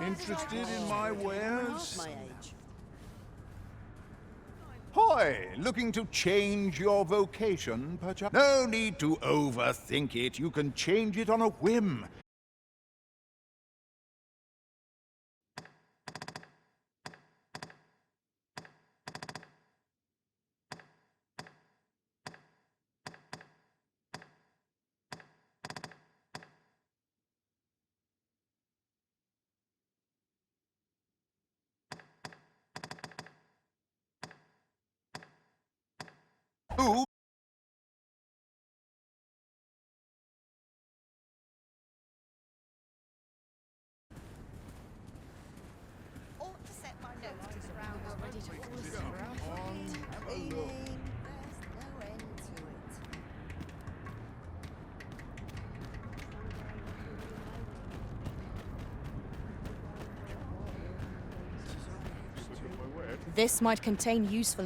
Interested in my wares? My age. Hoy, looking to change your vocation, perchance? No need to overthink it. You can change it on a whim. Ooh. Ought to set my notes to the ground already to fall asleep. Cleaning. There's no end to it. This might contain useful.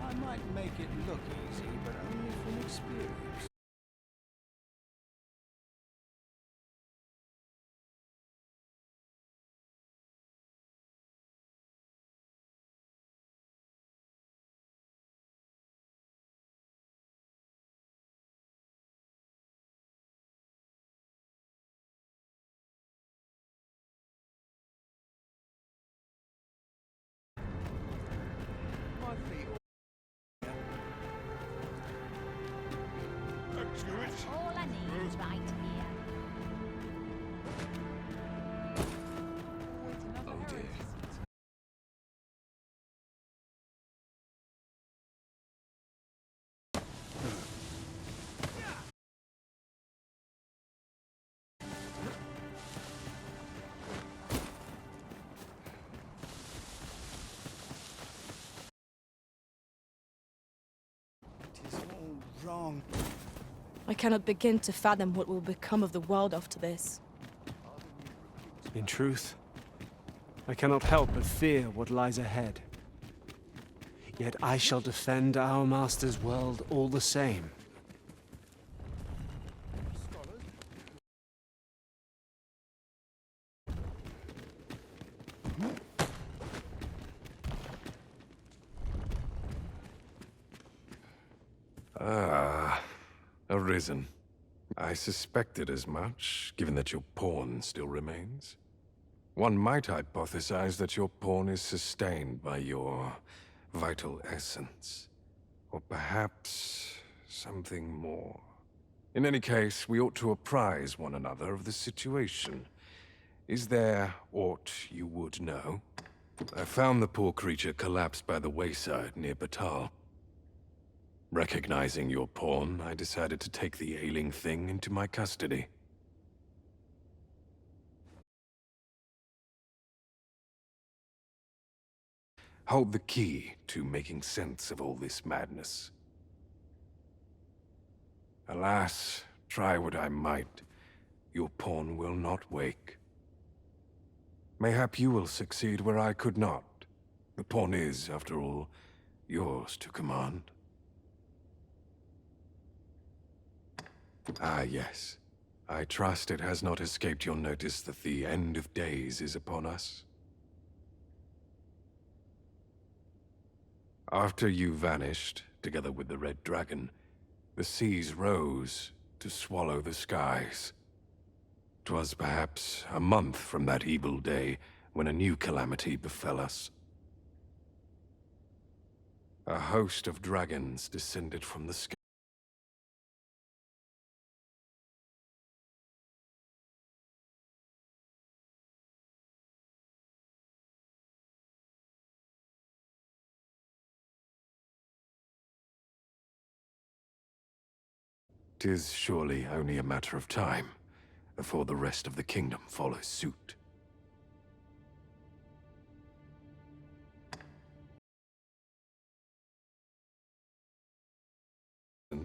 I might make it look easy, but only from experience. All I need is right here. Oh dear. It is all wrong. I cannot begin to fathom what will become of the world after this. In truth, I cannot help but fear what lies ahead. Yet I shall defend our master's world all the same. Ah, arisen. I suspected as much, given that your pawn still remains. One might hypothesize that your pawn is sustained by your vital essence. Or perhaps something more. In any case, we ought to apprise one another of the situation. Is there aught you would know? I found the poor creature collapsed by the wayside near Batal. Recognizing your pawn, I decided to take the ailing thing into my custody. Hold the key to making sense of all this madness. Alas, try what I might, your pawn will not wake. Mayhap you will succeed where I could not. The pawn is, after all, yours to command. Ah, yes. I trust it has not escaped your notice that the end of days is upon us. After you vanished, together with the Red Dragon, the seas rose to swallow the skies. 'Twas perhaps a month from that evil day when a new calamity befell us. A host of dragons descended from the sky. "'Tis surely only a matter of time before the rest of the kingdom follows suit.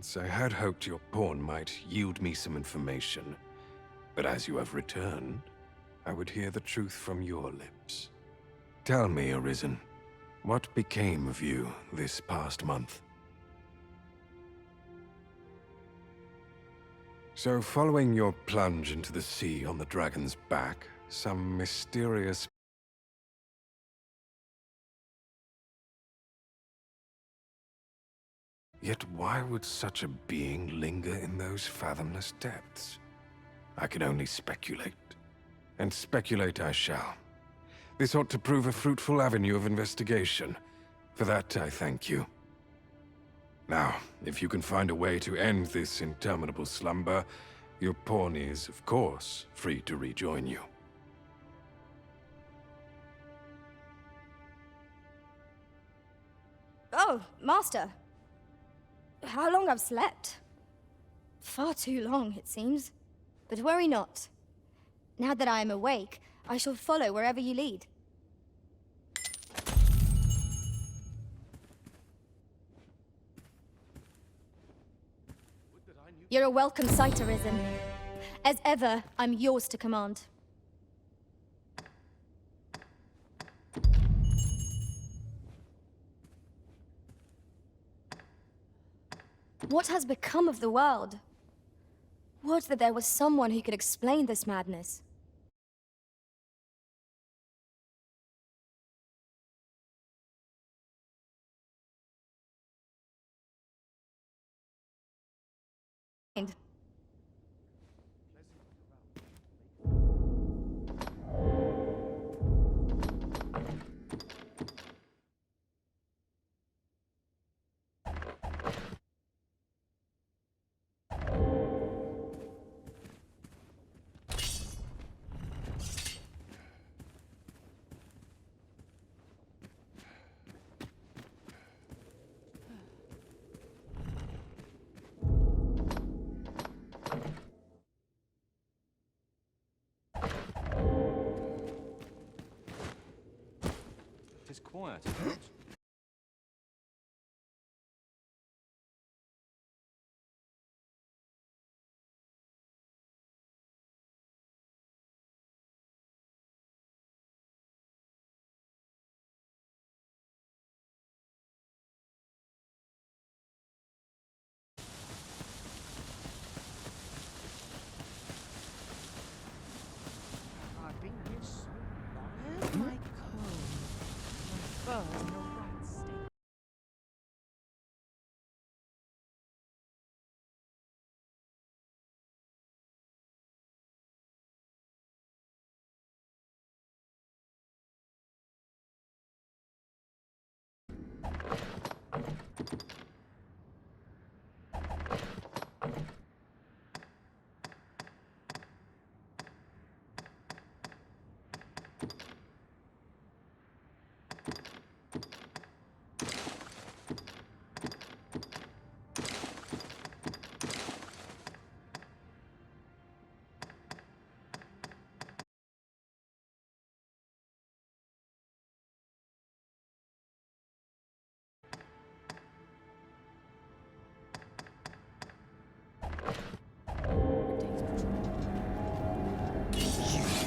chance, I had hoped your pawn might yield me some information. But as you have returned, I would hear the truth from your lips. Tell me, Arisen, what became of you this past month? So, following your plunge into the sea on the dragon's back, some mysterious... Yet why would such a being linger in those fathomless depths? I can only speculate. And speculate I shall. This ought to prove a fruitful avenue of investigation. For that, I thank you. Now, if you can find a way to end this interminable slumber, your pawn is, of course, free to rejoin you. Oh, Master. How long I've slept? Far too long, it seems. But worry not. Now that I am awake, I shall follow wherever you lead. You're a welcome sight, Arisen. As ever, I'm yours to command. What has become of the world? Would that there was someone who could explain this madness. It's quiet. I've been here so long. Where's my comb? My fur's in the right state.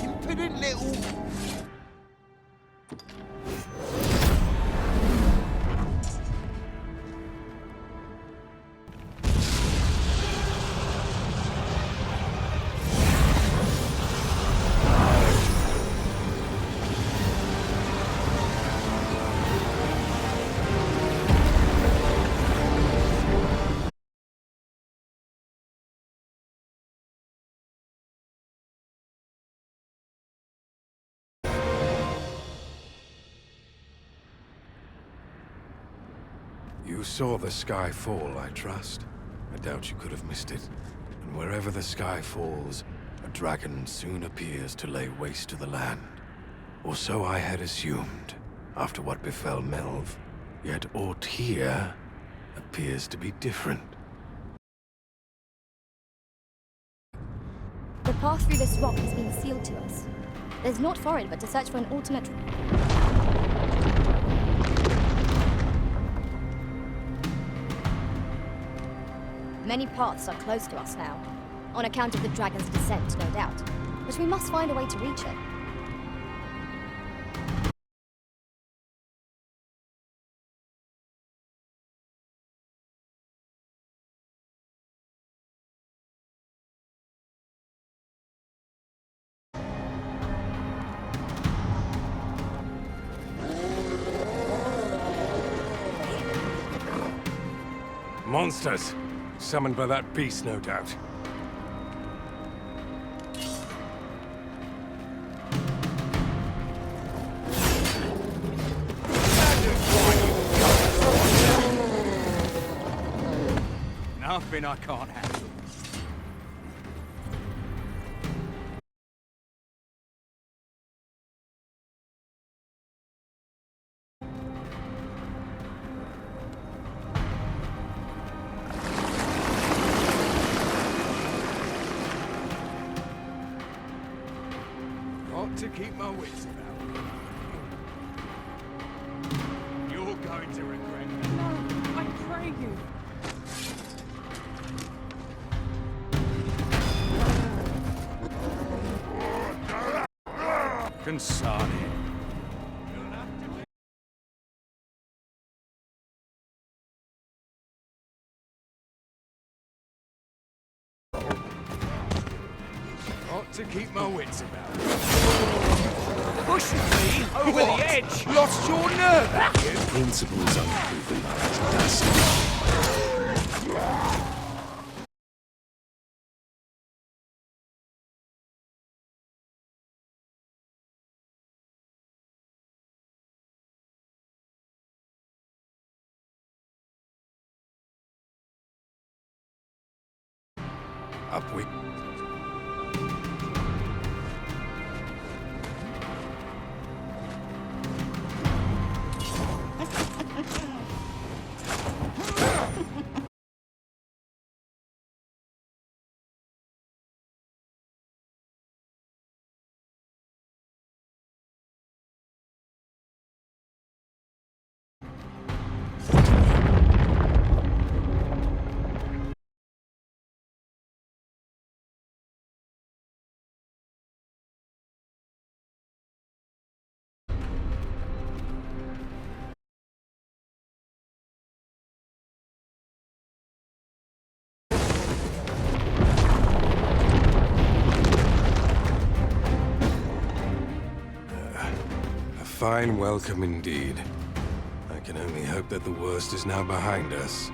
Impudent little... You saw the sky fall, I trust. I doubt you could have missed it. And wherever the sky falls, a dragon soon appears to lay waste to the land. Or so I had assumed, after what befell Melv. Yet aught here appears to be different. The path through this rock has been sealed to us. There's naught for it but to search for an alternate... Many paths are closed to us now, on account of the dragon's descent, no doubt. But we must find a way to reach it. Monsters! Summoned by that beast, no doubt. Nothing I can't handle. Got to keep my wits about me. You're going to regret it. No, I pray you. Concerning. Got to keep my wits about me. Pushing me over the edge! Lost your nerve, have you? Principles unproven are dust. Up we... A fine welcome indeed. I can only hope that the worst is now behind us.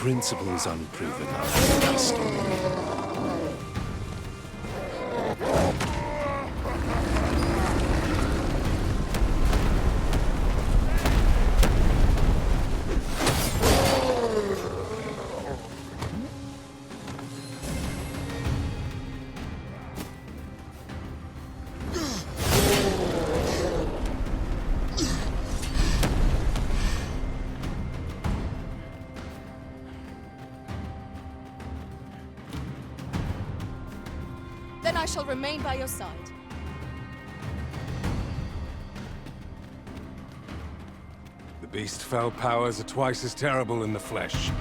principles unproven are customary. Then I shall remain by your side. The beast-fowl powers are twice as terrible in the flesh.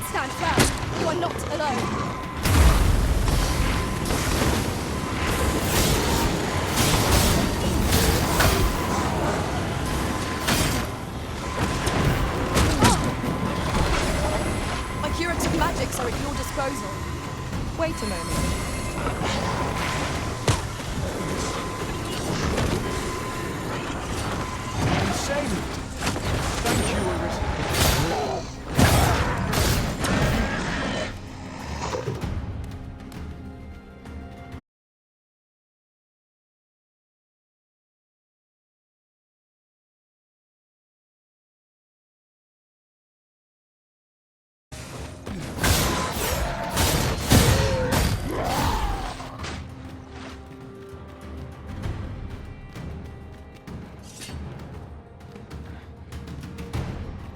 Stand firm. You are not alone. My curative magics are at your disposal. Wait a moment. Insane! Thank you, Arisen.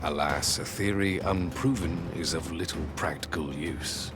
Alas, a theory unproven is of little practical use.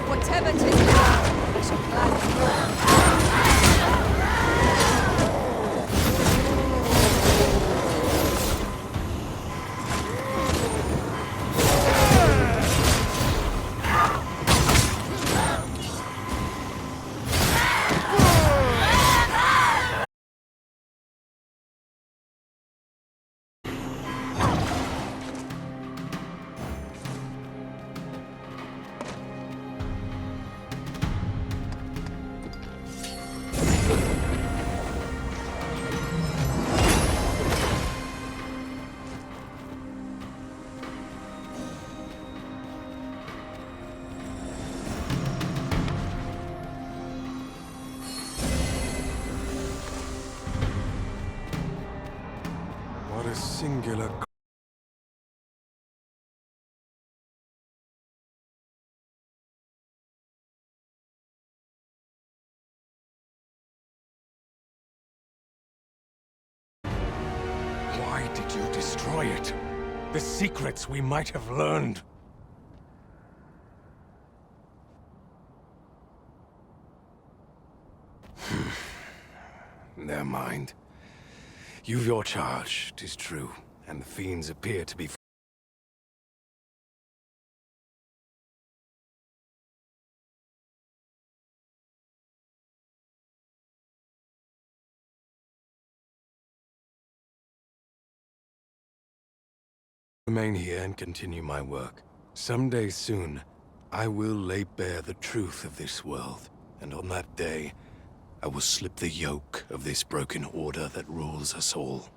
Whatever takes me, I shall gladly. What a singular... Why did you destroy it? The secrets we might have learned. Never mind. You've your charge, 'tis true, and the fiends appear to be... Remain here and continue my work. Someday soon, I will lay bare the truth of this world, and on that day, I will slip the yoke of this broken order that rules us all.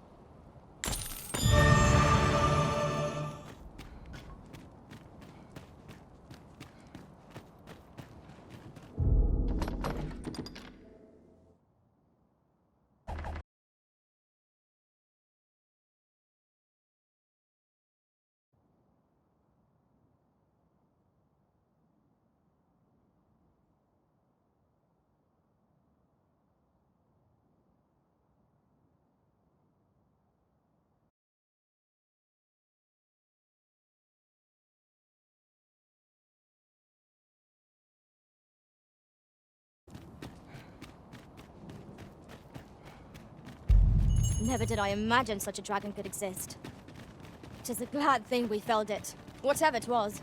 Never did I imagine such a dragon could exist. 'Tis a glad thing we felled it, whatever 'twas.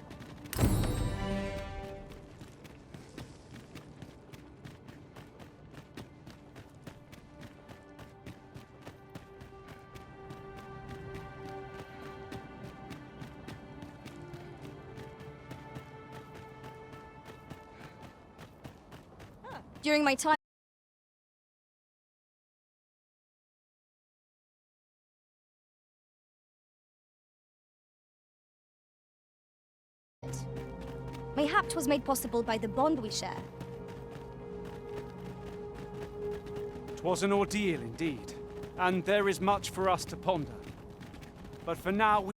During my time mayhap 'twas made possible by the bond we share. 'Twas an ordeal indeed, and there is much for us to ponder. But for now, we...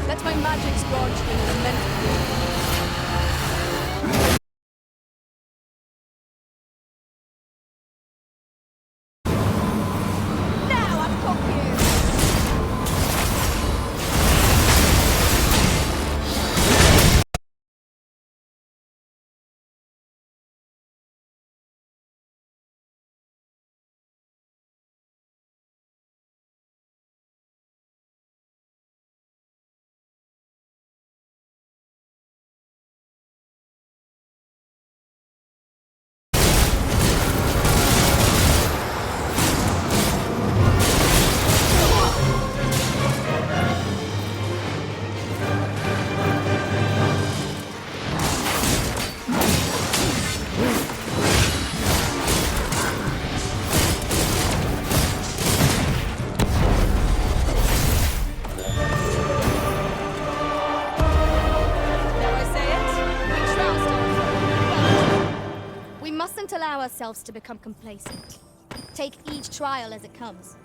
Let my magics grant you an immense... Now I've got you! Allow ourselves to become complacent. Take each trial as it comes.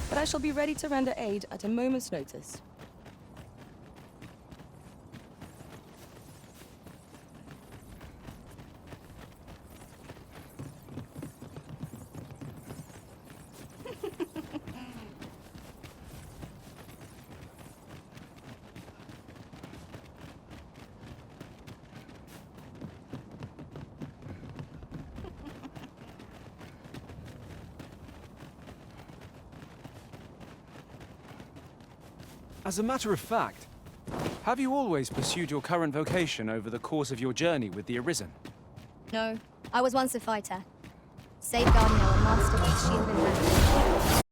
But I shall be ready to render aid at a moment's notice. As a matter of fact, have you always pursued your current vocation over the course of your journey with the Arisen? No, I was once a fighter. Safeguarding our master with shield in hand.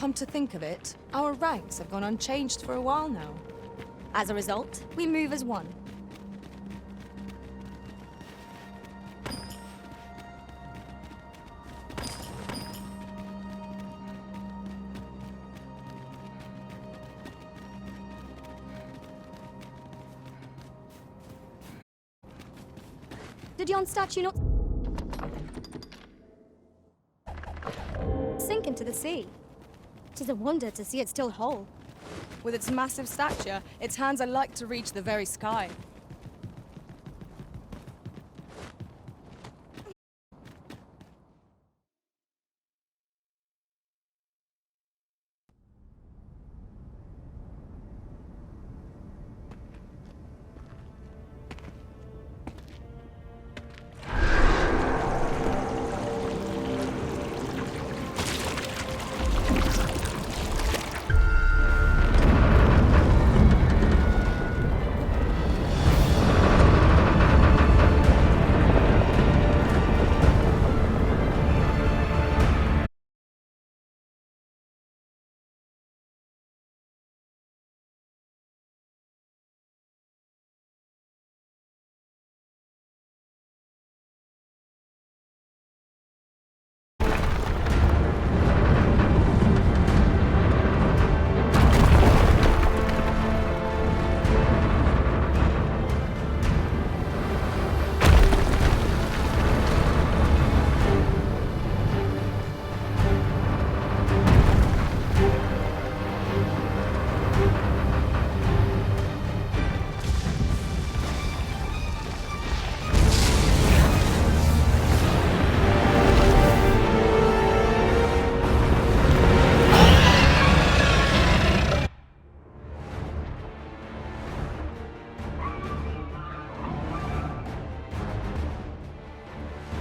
Come to think of it, our ranks have gone unchanged for a while now. As a result, we move as one. Did yon statue not sink into the sea? 'Tis a wonder to see it still whole. With its massive stature, its hands are like to reach the very sky.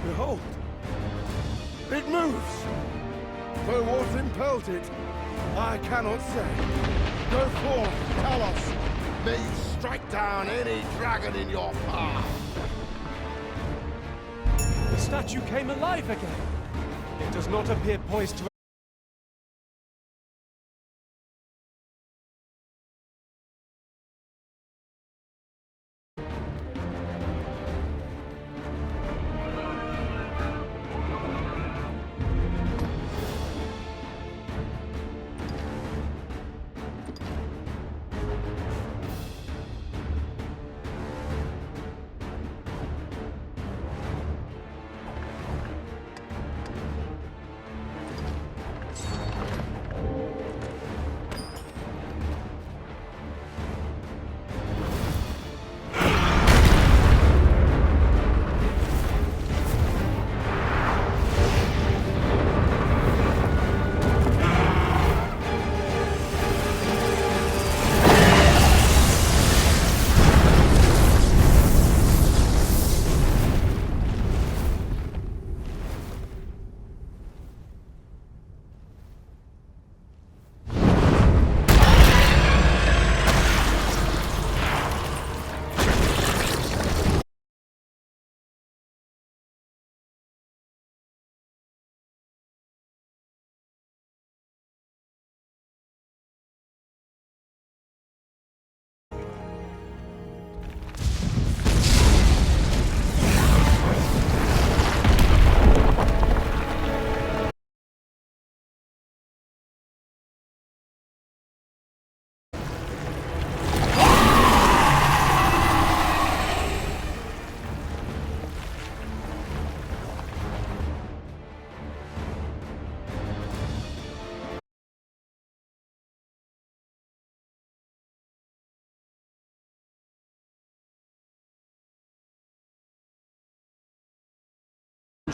Behold! It moves! Though what impelled it, I cannot say. Go forth, tell us! May you strike down any dragon in your path! The statue came alive again. It does not appear poised to...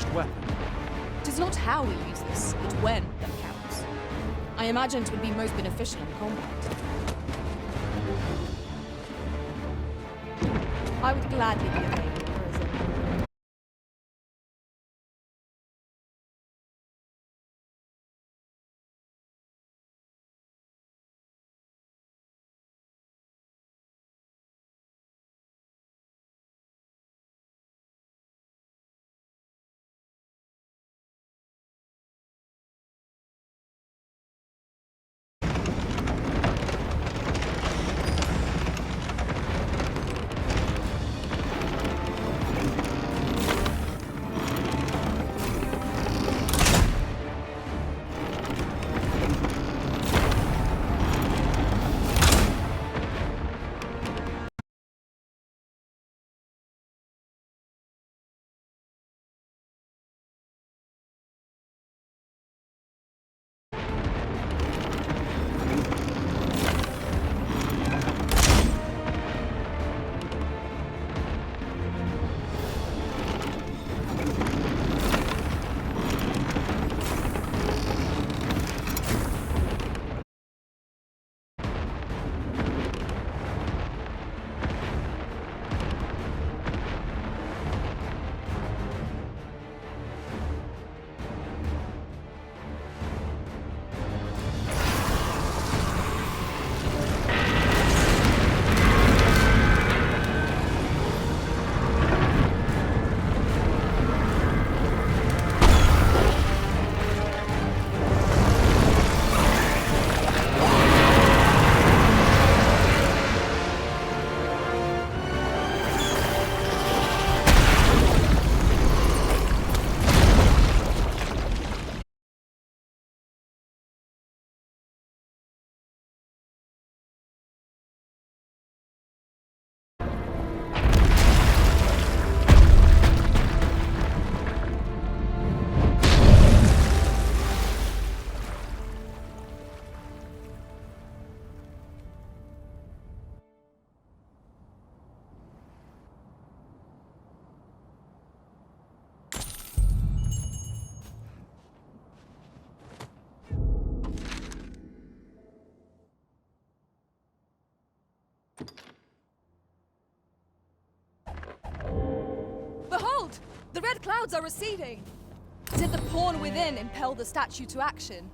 ranged weapon. It is not how we use this, but when that counts. I imagine it would be most beneficial in combat. I would gladly be available for a visit. Behold! The red clouds are receding! Did the pawn within impel the statue to action?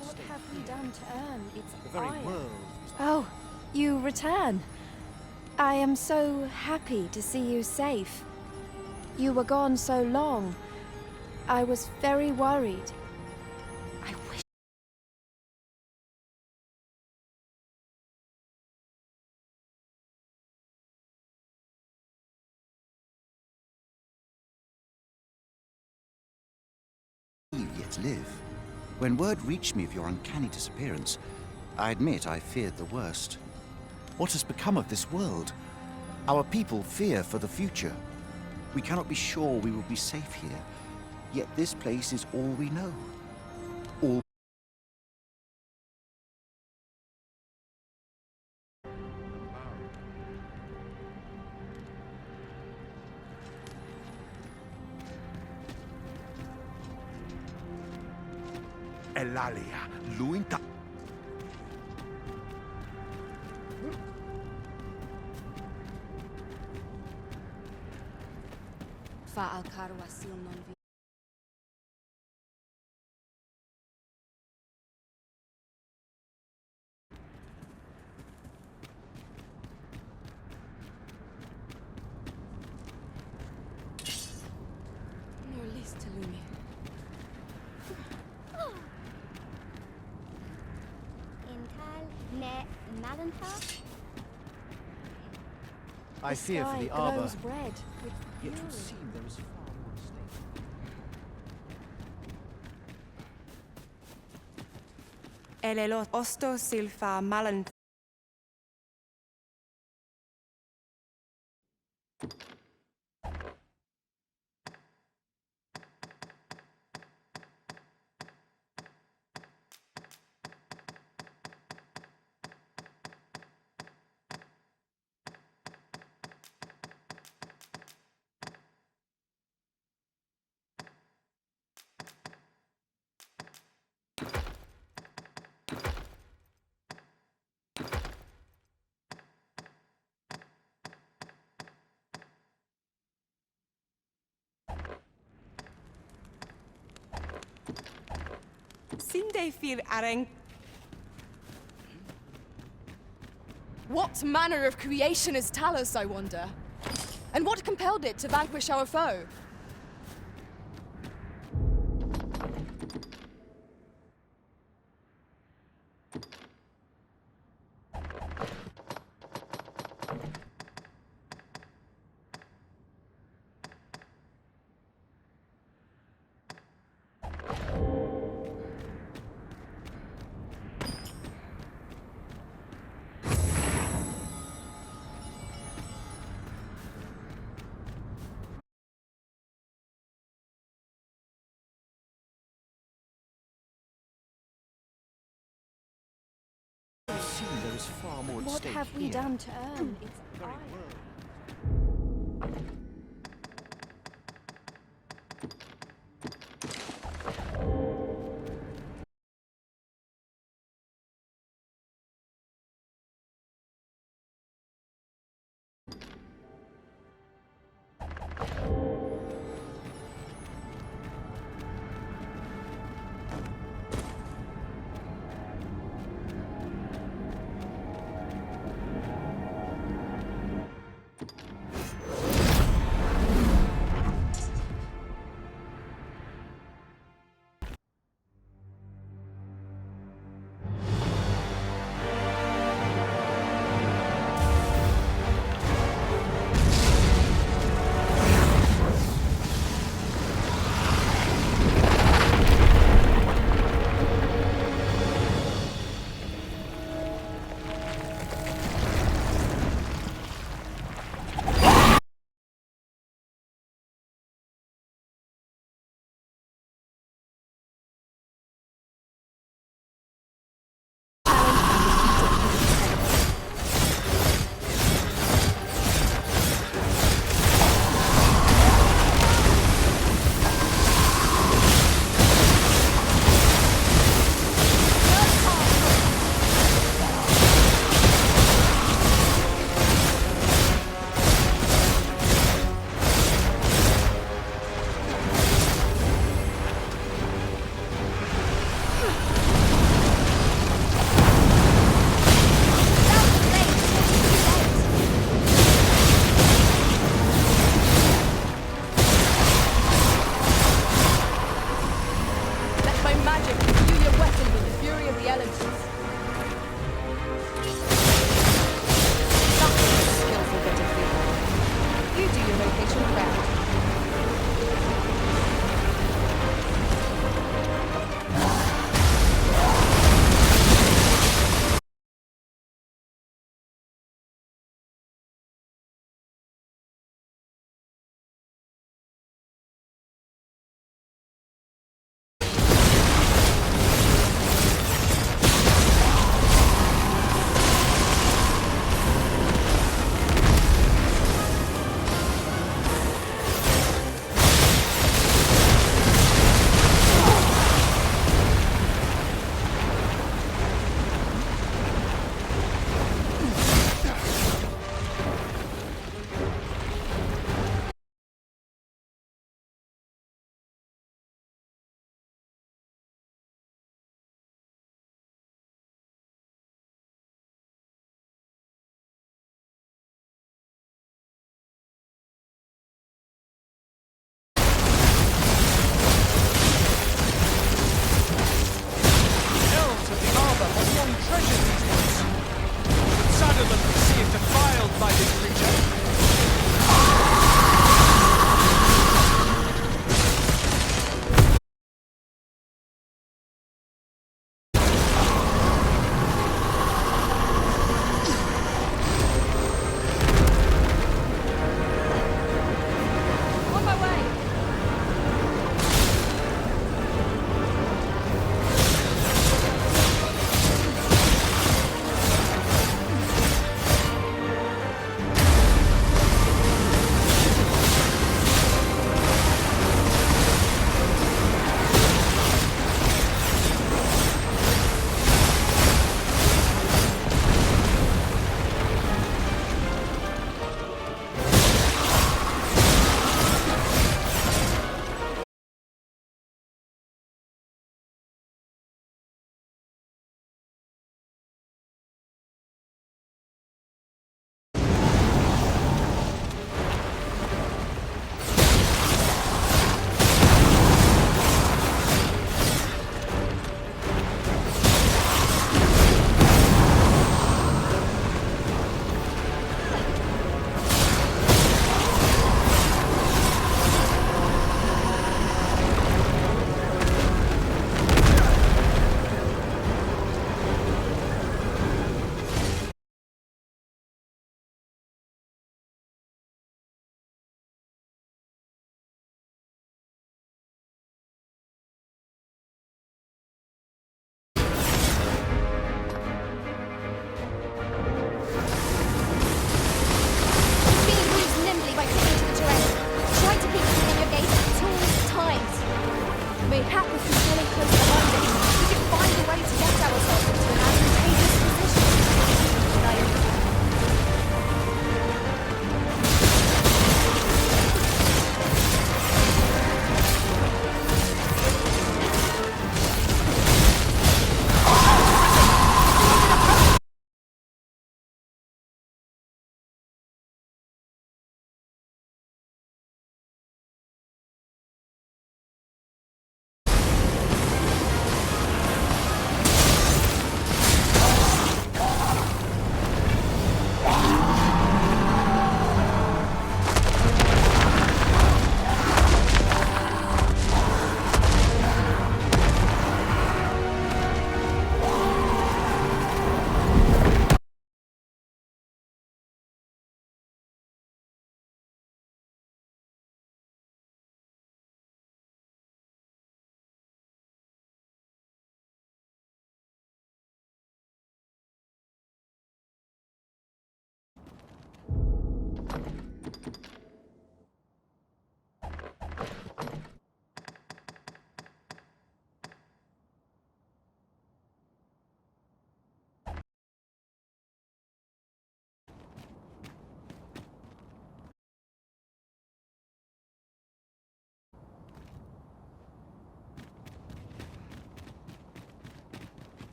What have you done to earn its The very ire? world. Oh, you return. I am so happy to see you safe. You were gone so long. I was very worried. I wish. You yet live. When word reached me of your uncanny disappearance, I admit I feared the worst. What has become of this world? Our people fear for the future. We cannot be sure we will be safe here, yet this place is all we know. All Eulalia, luinta. Fa al carwa sil non vi. No list lumi. Intal ne Malantar? I fear for the sky arbor. glows red with Yet would fury. seem there is far more at stake. Elelot osto silfa malan. Sinde fir areng. What manner of creation is Talos, I wonder? And what compelled it to vanquish our foe? It would seem there is far more at What stake have we here. done to earn its ire?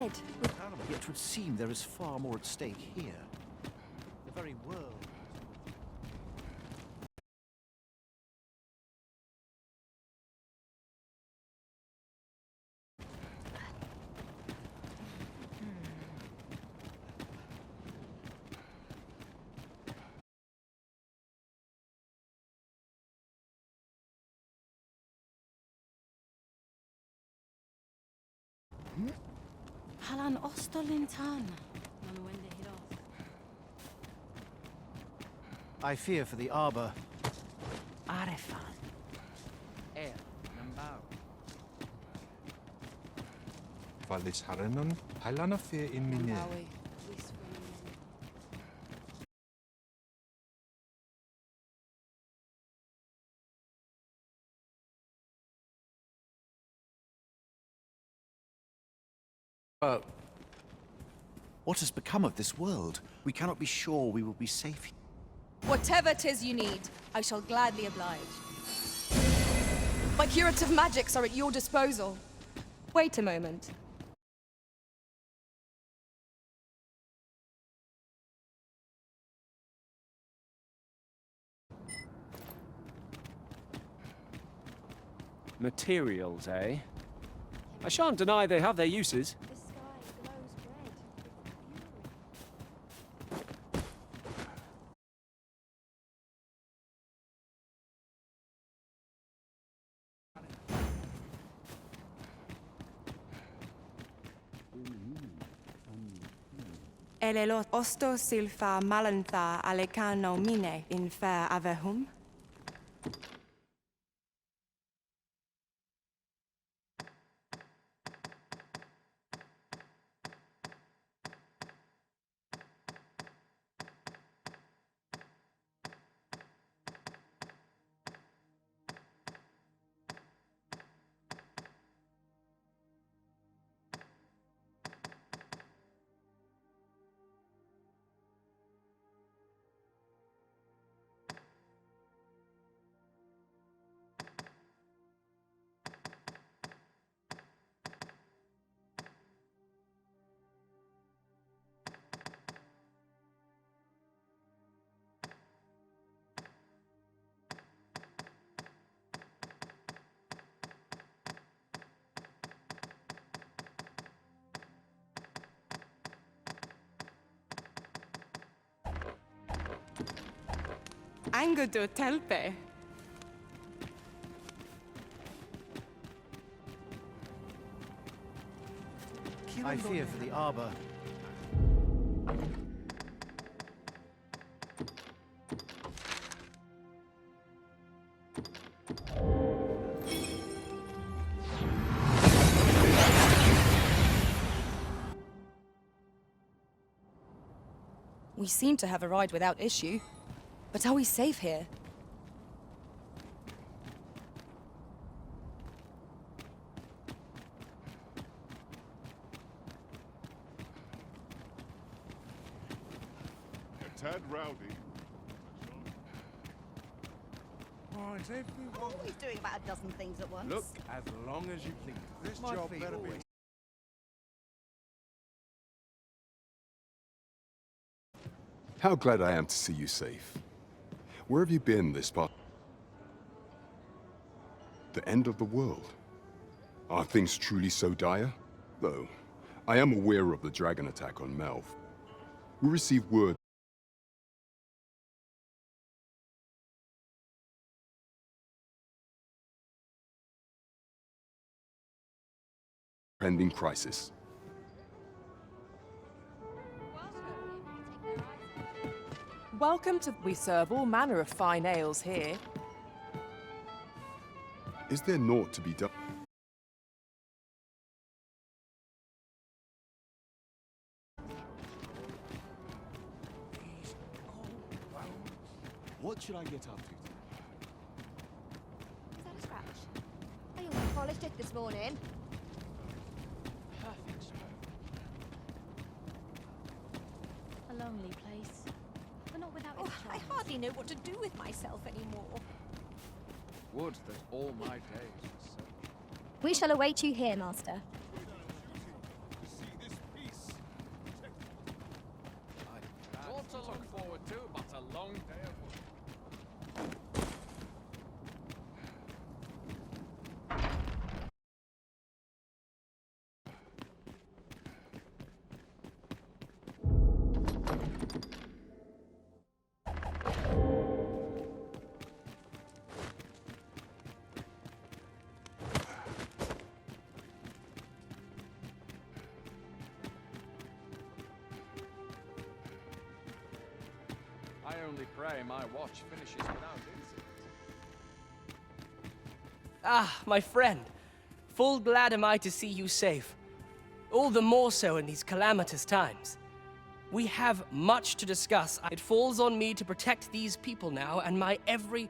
Yet it would seem there is far more at stake here. The very world. Halan Ostolintan. I fear for the Arbor. Arefan. Nambao. Valis Haranon, Hailana Fair in Mine. What has become of this world? We cannot be sure we will be safe here. Whatever 'tis you need, I shall gladly oblige. My curative magics are at your disposal. Wait a moment. Materials, eh? I shan't deny they have their uses. The sky glows red. Elelot osto silfa malantha alecano mine in fair avehum. Angudo telpe. I fear for the Arbor. We seem to have arrived without issue. But are we safe here? A tad rowdy. Right, everyone. Always doing about a dozen things at once. Look, as long as you please. This job better be. How glad I am to see you safe. Where have you been this past? The end of the world. Are things truly so dire? Though, I am aware of the dragon attack on Melv. We received word pending crisis. Welcome to... We serve all manner of fine ales here. Is there naught to be done? What should I get up to? Is that a scratch? I only polished it this morning. Perfect. A lonely place. But not without its I charms. hardly know what to do with myself anymore. Would that all my days were so. We shall await you here, Master. See this I only pray my watch finishes without incident. Ah, my friend. Full glad am I to see you safe. All the more so in these calamitous times. We have much to discuss. It falls on me to protect these people now, and my every...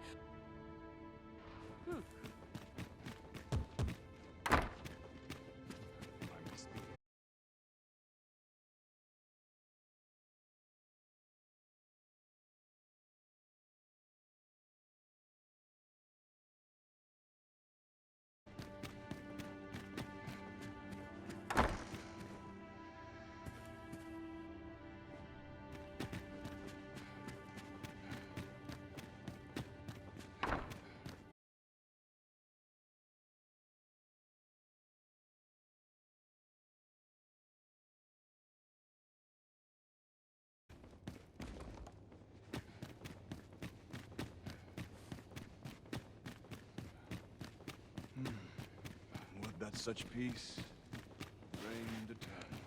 Would that such peace reigned eternal.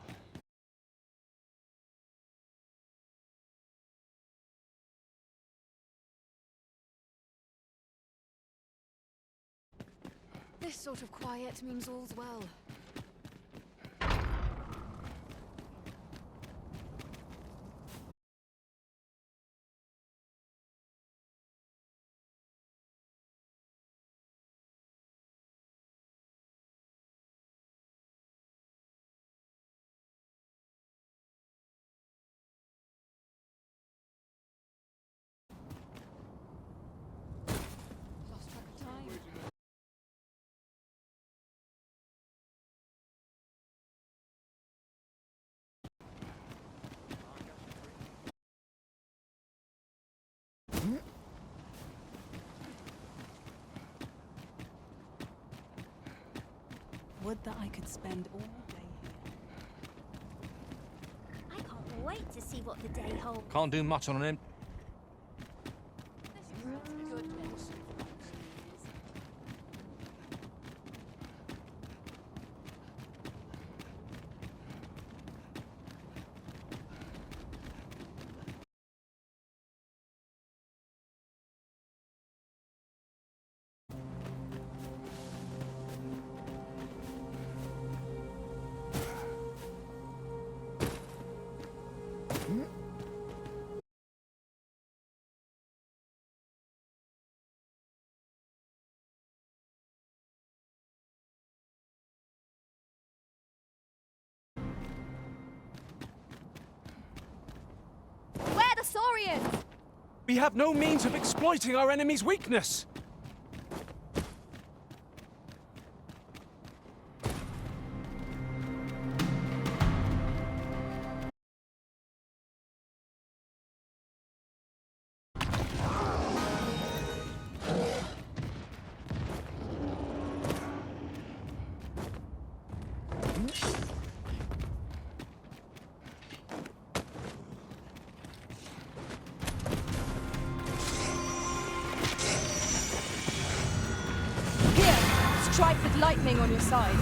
This sort of quiet means all's well. Lost track of time. Would that I could spend all day here. I can't wait to see what the day holds. Can't do much on an Where are the Saurians? We have no means of exploiting our enemy's weakness! Strike with lightning on your side.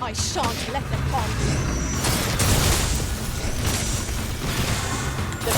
I shan't let them harm you. The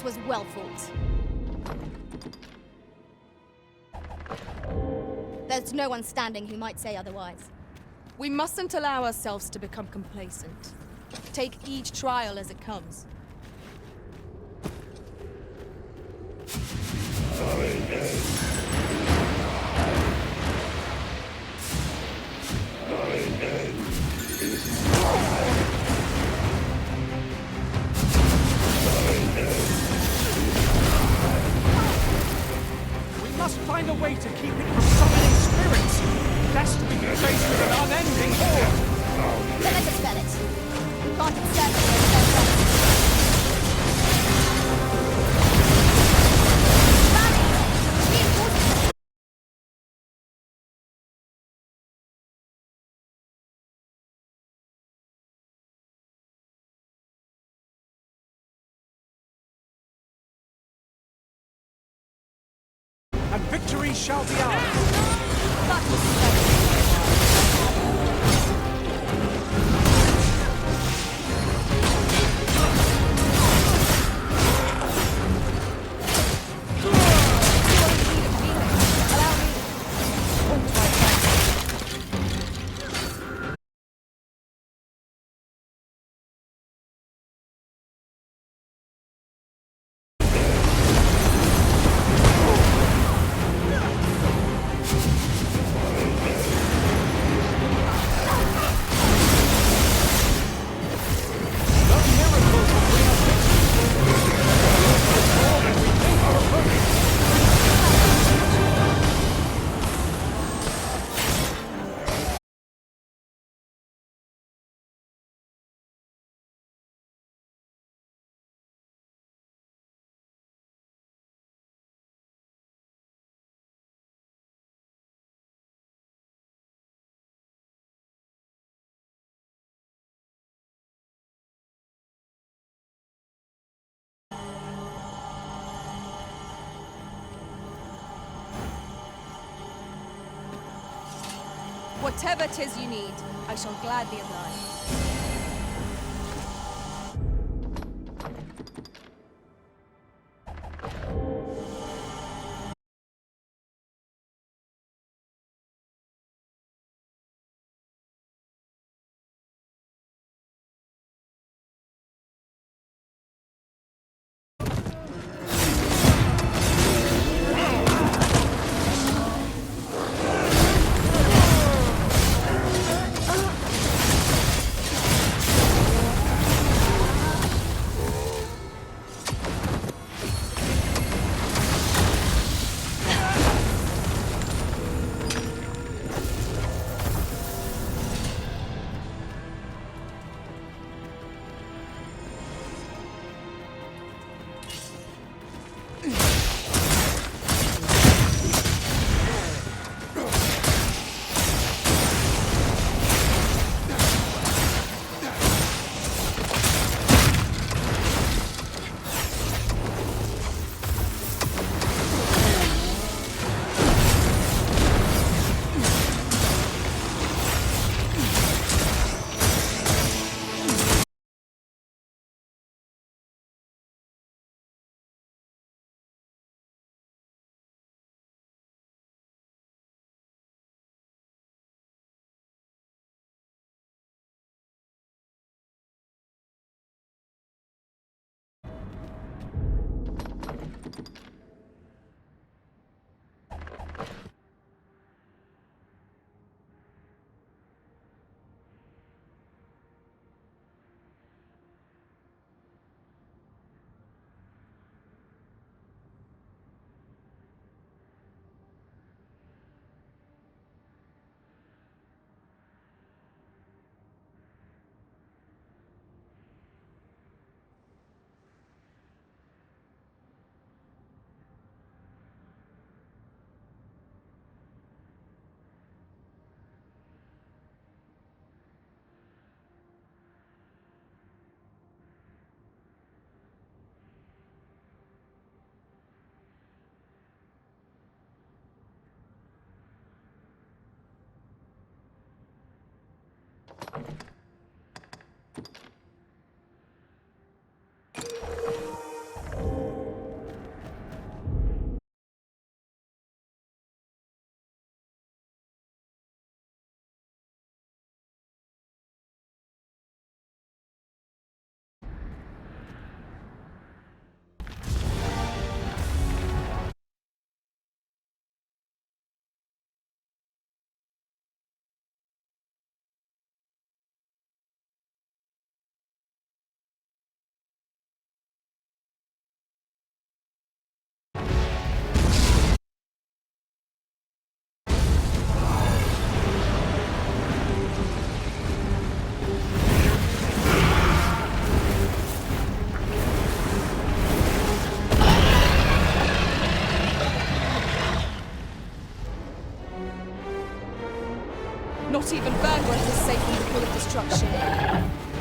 It was well fought. There's no one standing who might say otherwise. We mustn't allow ourselves to become complacent. Take each trial as it comes. We must find a way to keep it from summoning spirits, lest we be faced with an unending horde. Then let us spell it. We can't accept it. And victory shall be ours. Whatever 'tis you need, I shall gladly oblige.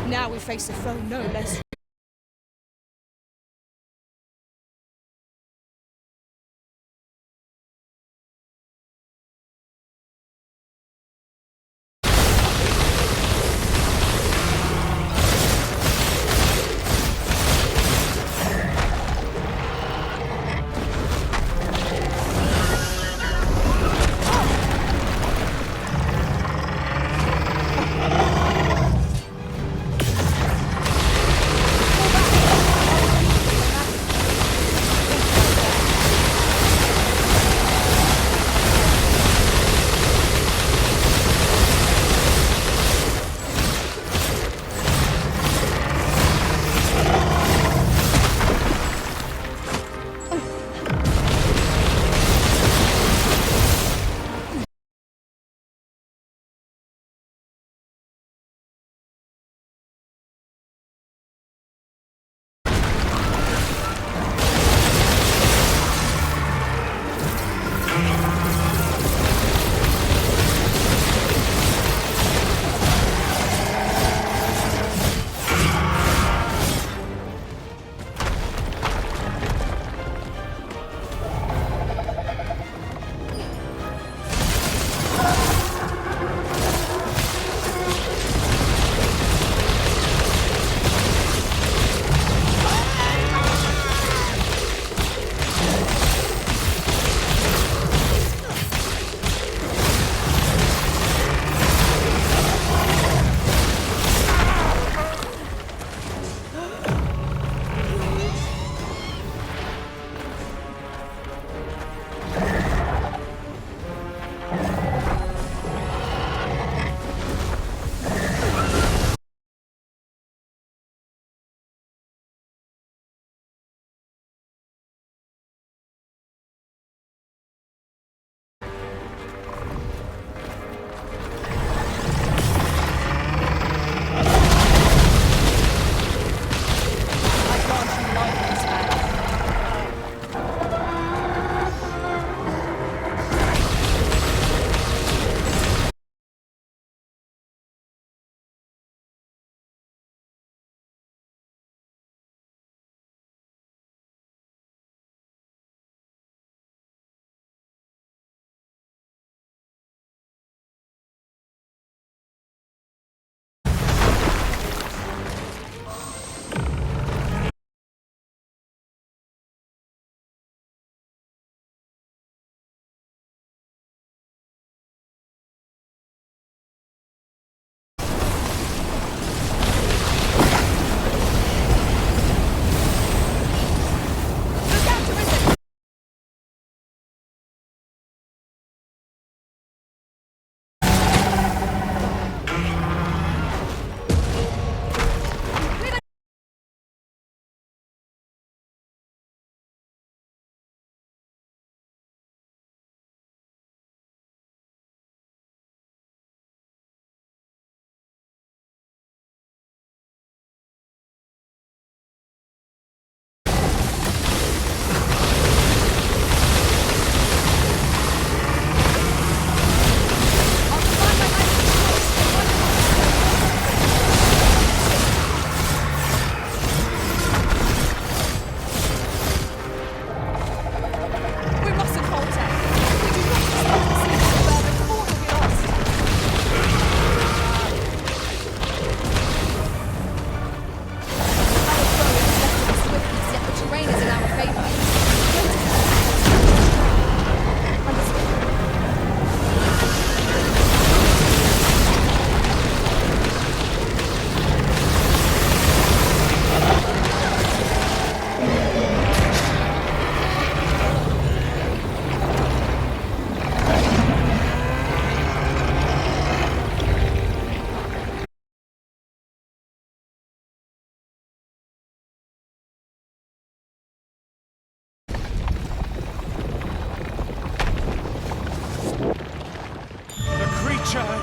Now we face a foe no less.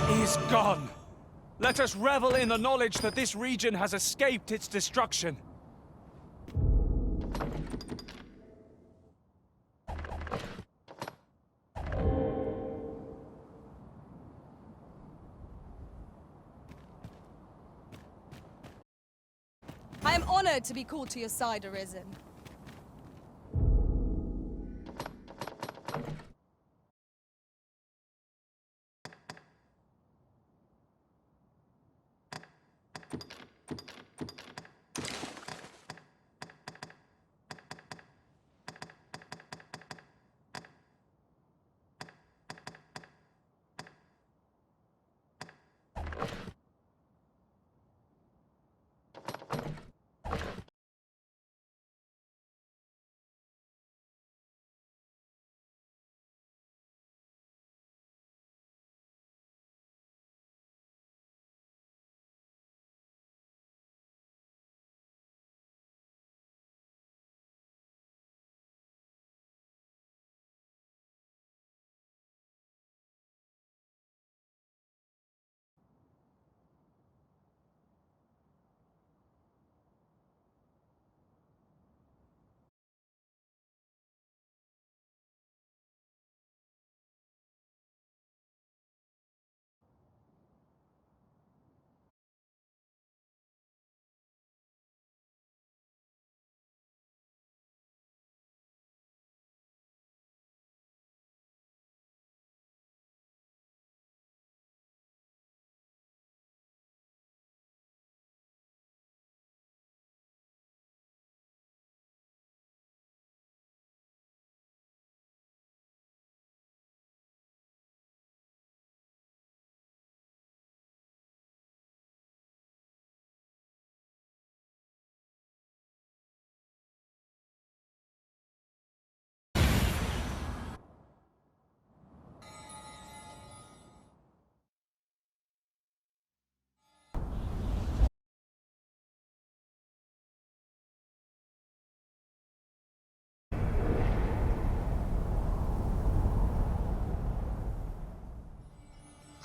Is gone. Let us revel in the knowledge that this region has escaped its destruction. am honored to be called to your side, Arisen.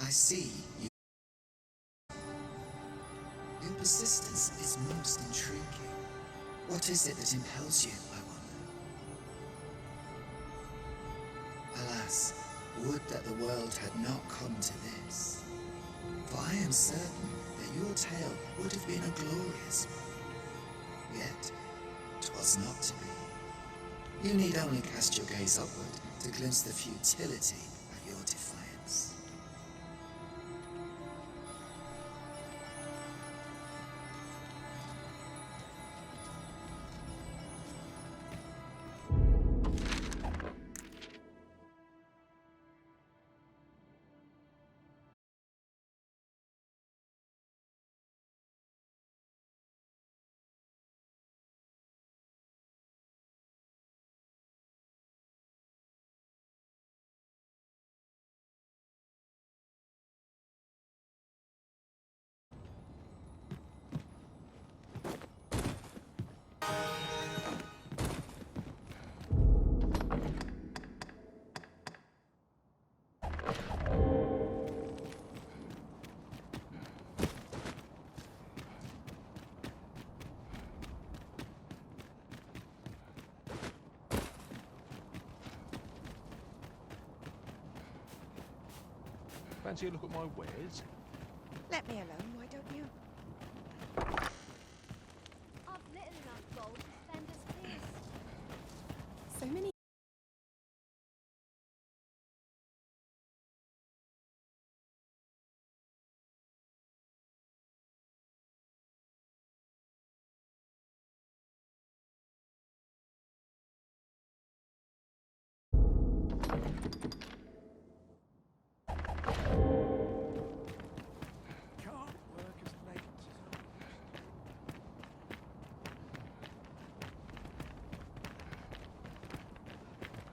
I see you. Your persistence is most intriguing. What is it that impels you, I wonder? Alas, would that the world had not come to this. For I am certain that your tale would have been a glorious one. Yet, 'twas not to be. You need only cast your gaze upward to glimpse the futility of your defiance. Fancy a look at my wares? Let me alone, why don't you? I've little enough gold to spend as feast. So many.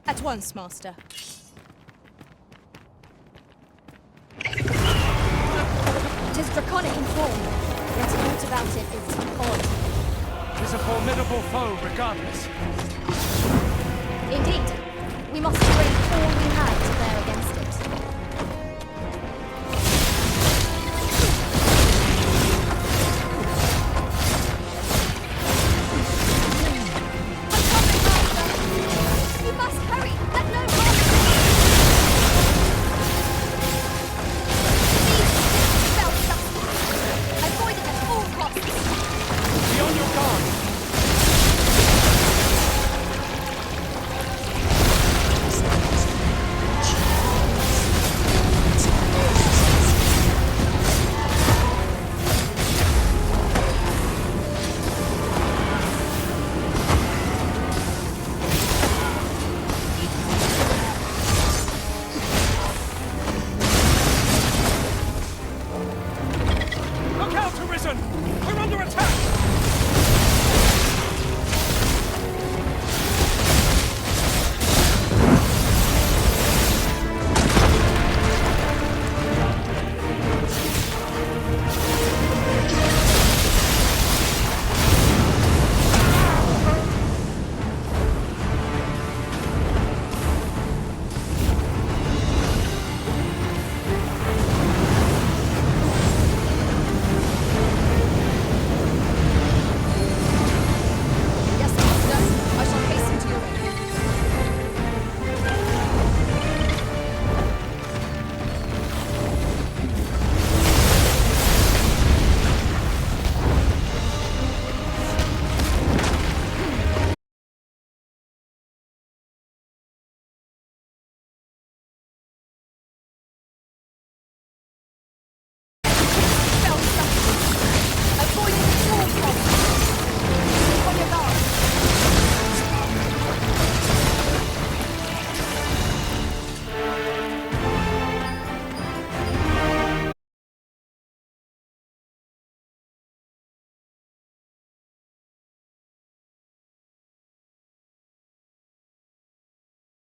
At once, Master. 'Tis draconic in form, yet aught about it is odd. 'Tis a formidable foe, regardless. Indeed, we must bring all we have to bear against it. We must hurry! Let no harm! These spell stuff! Avoid it at all costs! Be on your guard!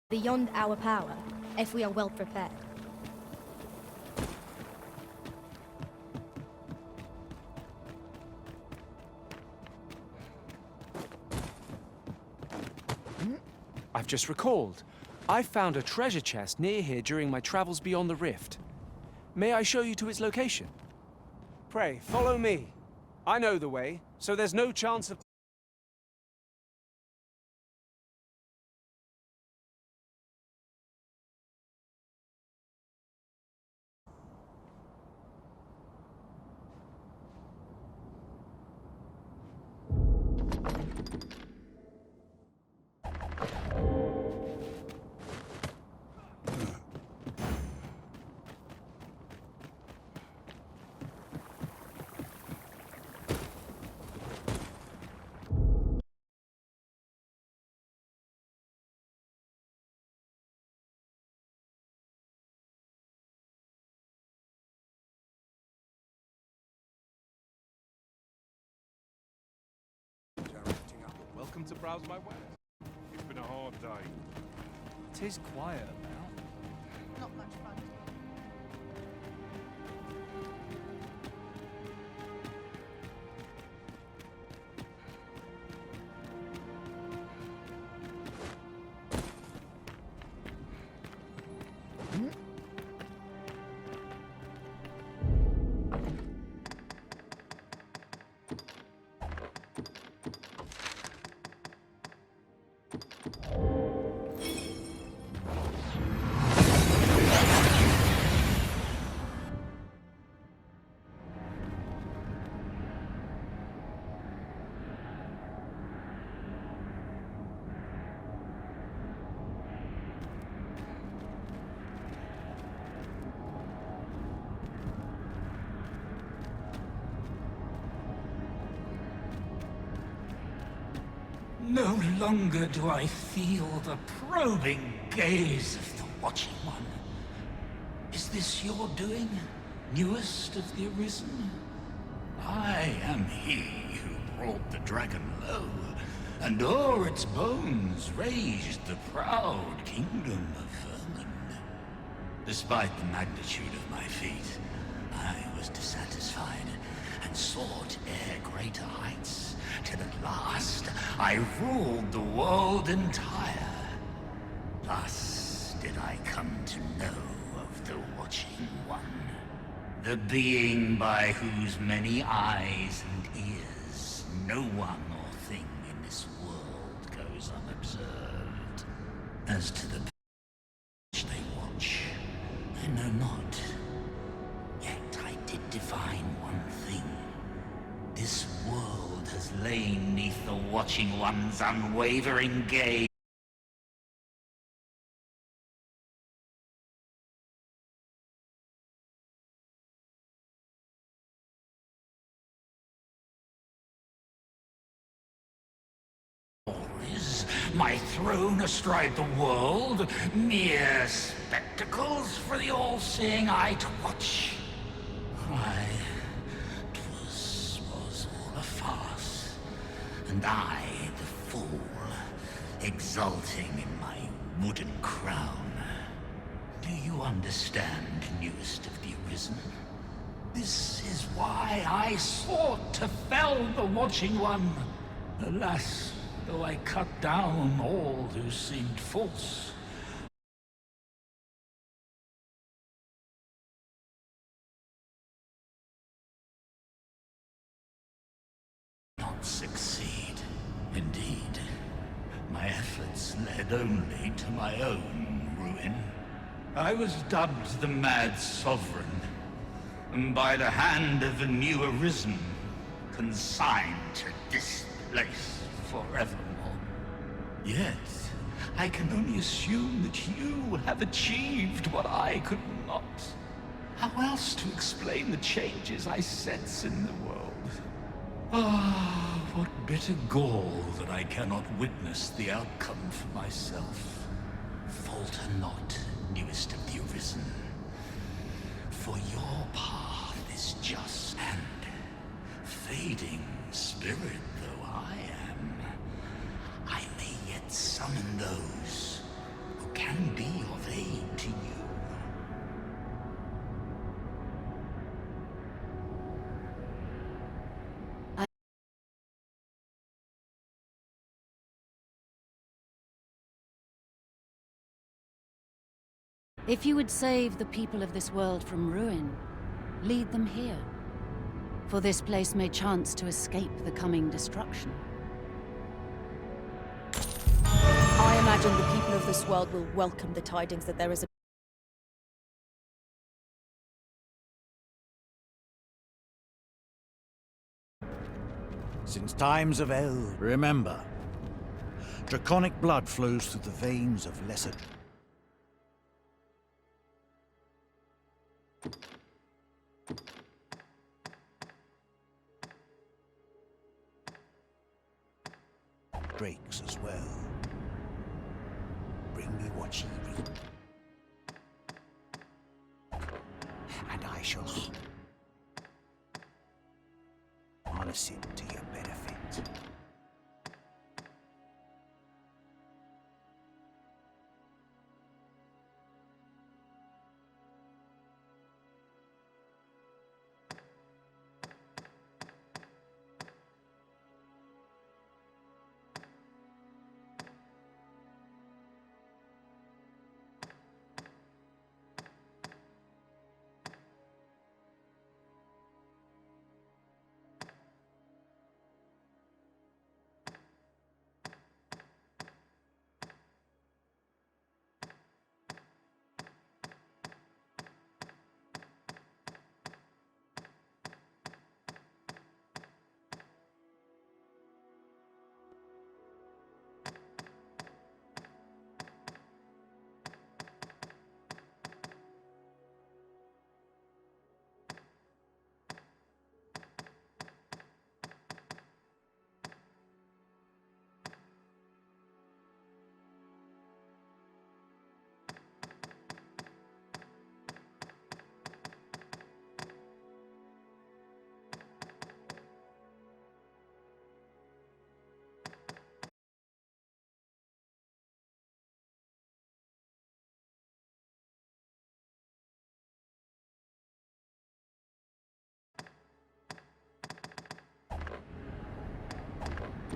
beyond our power, if we are well prepared. I've just recalled. I found a treasure chest near here during my travels beyond the rift. May I show you to its location? Pray, follow me. I know the way, so there's no chance of... Welcome to browse my wares. It's been a hard day. It is quiet about. Not much fun. No longer do I feel the probing gaze of the Watching One. Is this your doing, newest of the Arisen? I am he who brought the dragon low, and o'er its bones raised the proud kingdom of vermin. Despite the magnitude of my feat, I was dissatisfied, and sought ere greater heights, till at last I ruled the world entire. Thus did I come to know of the Watching One, the being by whose many eyes and ears no one or thing in this world goes unobserved. As to the which they watch, I know not. Yet I did divine one thing. This world has lain neath the Watching One's unwavering gaze. Is my throne astride the world mere spectacles for the all-seeing eye to watch? Why, 'twas all a farce, and I, the fool, exulting in my wooden crown. Do you understand, newest of the Arisen? This is why I sought to fell the Watching One. Alas, though I cut down all who seemed false, not succeed. Indeed, my efforts led only to my own ruin. I was dubbed the Mad Sovereign, and by the hand of the new Arisen, consigned to this place forevermore. Yet, I can only assume that you have achieved what I could not. How else to explain the changes I sense in the world? Ah, what bitter gall that I cannot witness the outcome for myself. Falter not, newest of the Arisen, for your path is just, and fading spirit though I am, I may yet summon those who can If you would save the people of this world from ruin, lead them here. For this place may chance to escape the coming destruction. I imagine the people of this world will welcome the tidings that there is a Since times of eld, remember, draconic blood flows through the veins of lesser... drakes as well. Bring me what ye read, and I shall harness it to your benefit.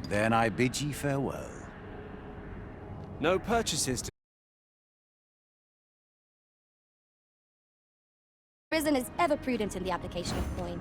Then I bid ye farewell. No purchases to... Risen is ever prudent in the application of coin.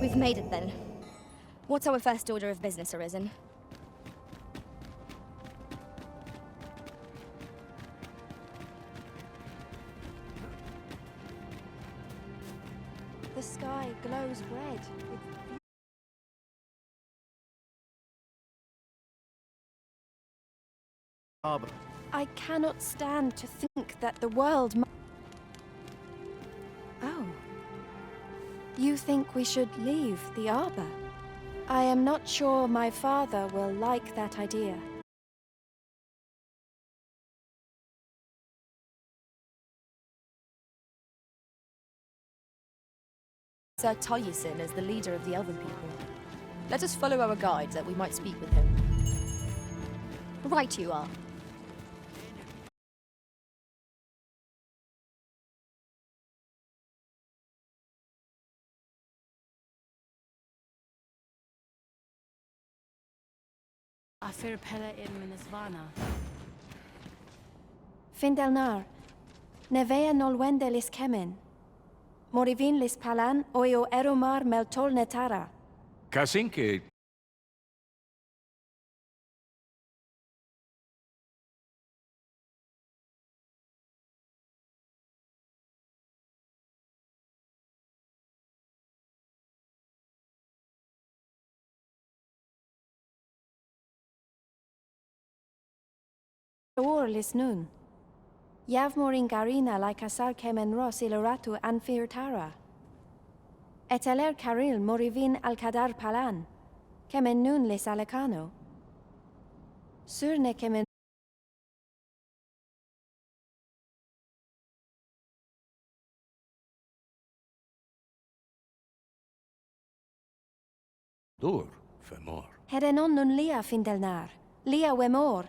We've made it then. What's our first order of business, Arisen? The sky glows red with Harbor. I cannot stand to think that the world Oh. You think we should leave the Arbor? I am not sure my father will like that idea. Sir Toyusin as the leader of the Elven people. Let us follow our guide that we might speak with him. Right you are. Afir Pella in Minisvana. Findelnar, nevea nolwende lis kemen. Morivin lis palan oio eromar meltol netara. Kasinke. Or lis nun. Yav morin garina like asar kemen ros iloratu anfir tara. Eteler caril morivin alcadar palan. Kemen nun lis alecano. Surne kemen. Dur, femor. Herenon nun lia findelnar. Lia wemor.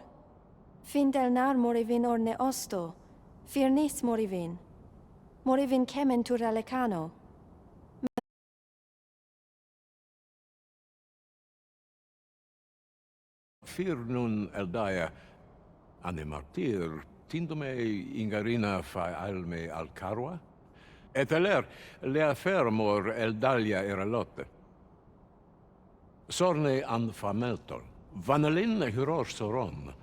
Findelnar morivin orne osto. Firnis morivin. Morivin kemen tur alecano. Fir nun eldaya ane martir tindome ingarina fa alme al carwa et aler lea fermor eldalia eralotte sorne an fameltol vanalin hyror soron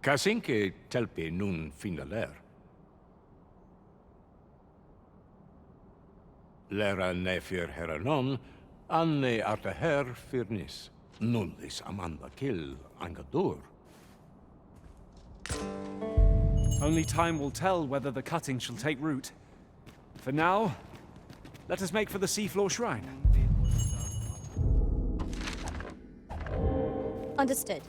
kasinke telpe nun finaler lera nefir heranon anne arteher firnis nullis amanda kill angadur. Only time will tell whether the cutting shall take root. For now, let us make for the seafloor shrine. Understood.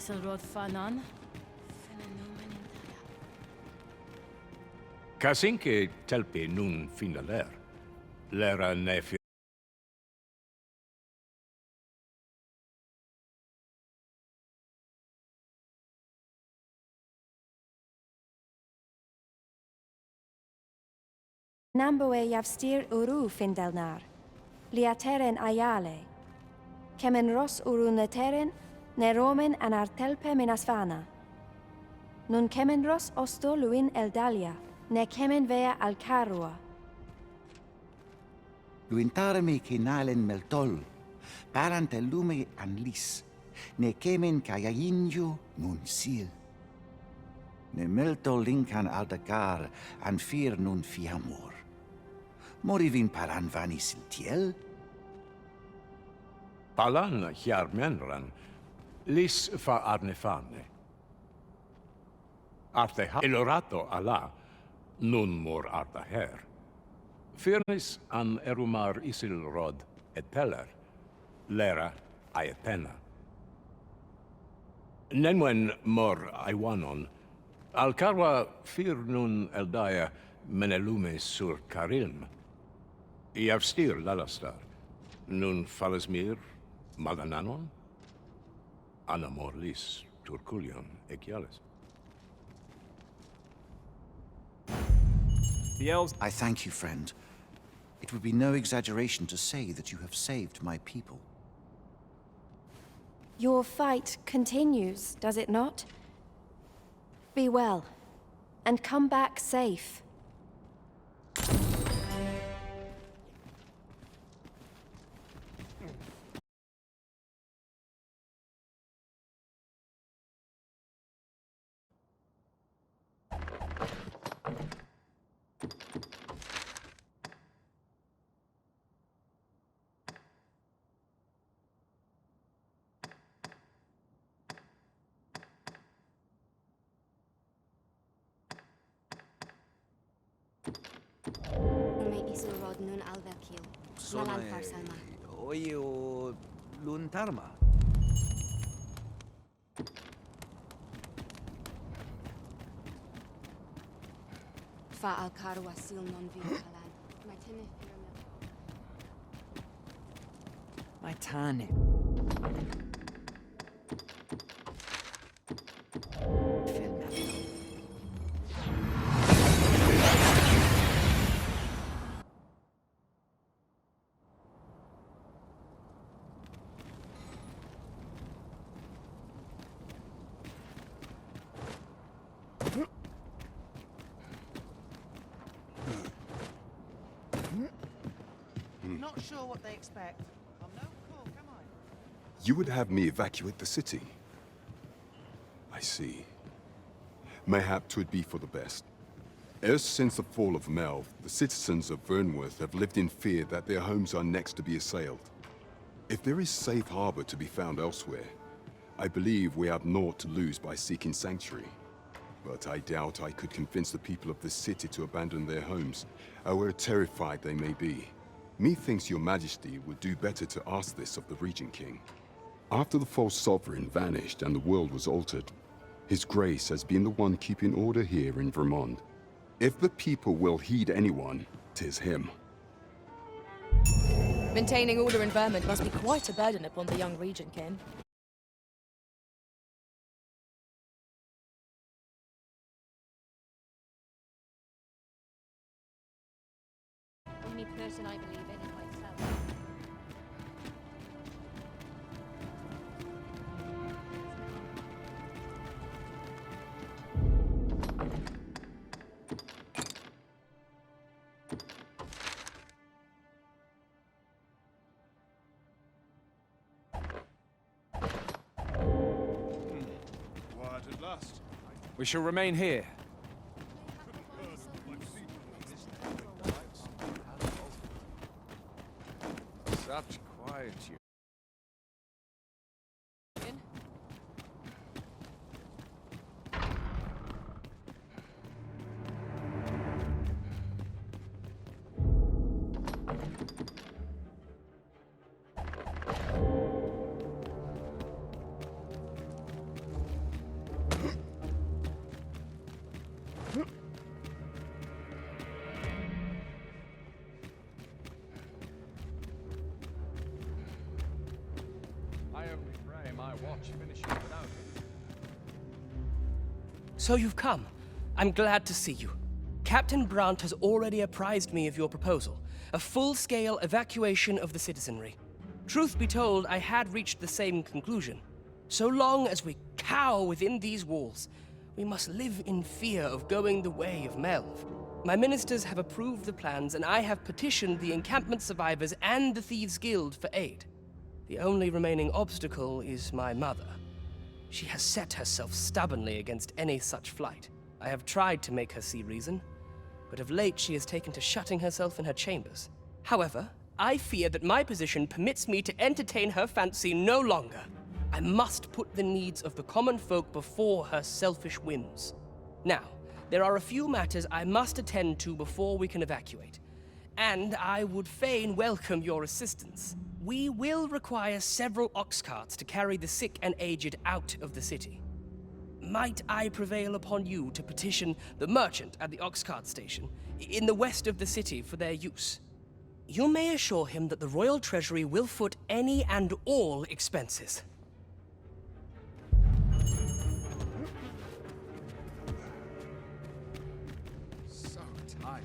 Isilrod Fanan. Kasinke telpi nun finaler. Lera nefi. Namboe yavstir uru findelnar. Liateren ayale. Kemen ros uru neteren, neromen anartelpe minasvana. Nun kemen ros osto luin eldalia, ne kemen vea alcarua. Luintarme kinalen meltol, parante lume anlis, ne kemen kayayinju nun sil. Ne meltol linkan aldagar an fir nun fiamur. Morivin paran vanis siltiel? Palan hjarmenran. Lis fa arnefane. Arte ha elorato ala. Nun mor arta her. Firnis an erumar isilrod eteller. Lera aetena. Nenwen mor aiwanon. Alcarwa fir nun eldaya menelume sur carilm. Iavstir lalastar. Nun falasmir malananon. Anamorlis turculion equiales. The elves... I thank you, friend. It would be no exaggeration to say that you have saved my people. Your fight continues, does it not? Be well, and come back safe. Me isilrod nun alverkil. Nalan farsalma. Oyo luntarma. Fa alcarwa sil non vincalan. My tene My tane. Not sure what they expect. I'm no cool, am I? You would have me evacuate the city? I see. Mayhap 'twould be for the best. Ever since the fall of Melv, the citizens of Vernworth have lived in fear that their homes are next to be assailed. If there is safe harbor to be found elsewhere, I believe we have naught to lose by seeking sanctuary. But I doubt I could convince the people of this city to abandon their homes, however terrified they may be. Methinks your majesty would do better to ask this of the Regent King. After the false sovereign vanished and the world was altered, His Grace has been the one keeping order here in Vermont. If the people will heed anyone, 'tis him. Maintaining order in Vermont must be quite a burden upon the young Regent King. only person I believe in myself. Quiet at last. We shall remain here. Such quietude. my watch finishes without it. So you've come. I'm glad to see you. Captain Brandt has already apprised me of your proposal, a full-scale evacuation of the citizenry. Truth be told, I had reached the same conclusion. So long as we cower within these walls, we must live in fear of going the way of Melv. My ministers have approved the plans, and I have petitioned the encampment survivors and the Thieves' Guild for aid. The only remaining obstacle is my mother. She has set herself stubbornly against any such flight. I have tried to make her see reason, but of late she has taken to shutting herself in her chambers. However, I fear that my position permits me to entertain her fancy no longer. I must put the needs of the common folk before her selfish whims. Now, there are a few matters I must attend to before we can evacuate, and I would fain welcome your assistance. We will require several ox carts to carry the sick and aged out of the city. Might I prevail upon you to petition the merchant at the ox cart station in the west of the city for their use? You may assure him that the royal treasury will foot any and all expenses. So tight.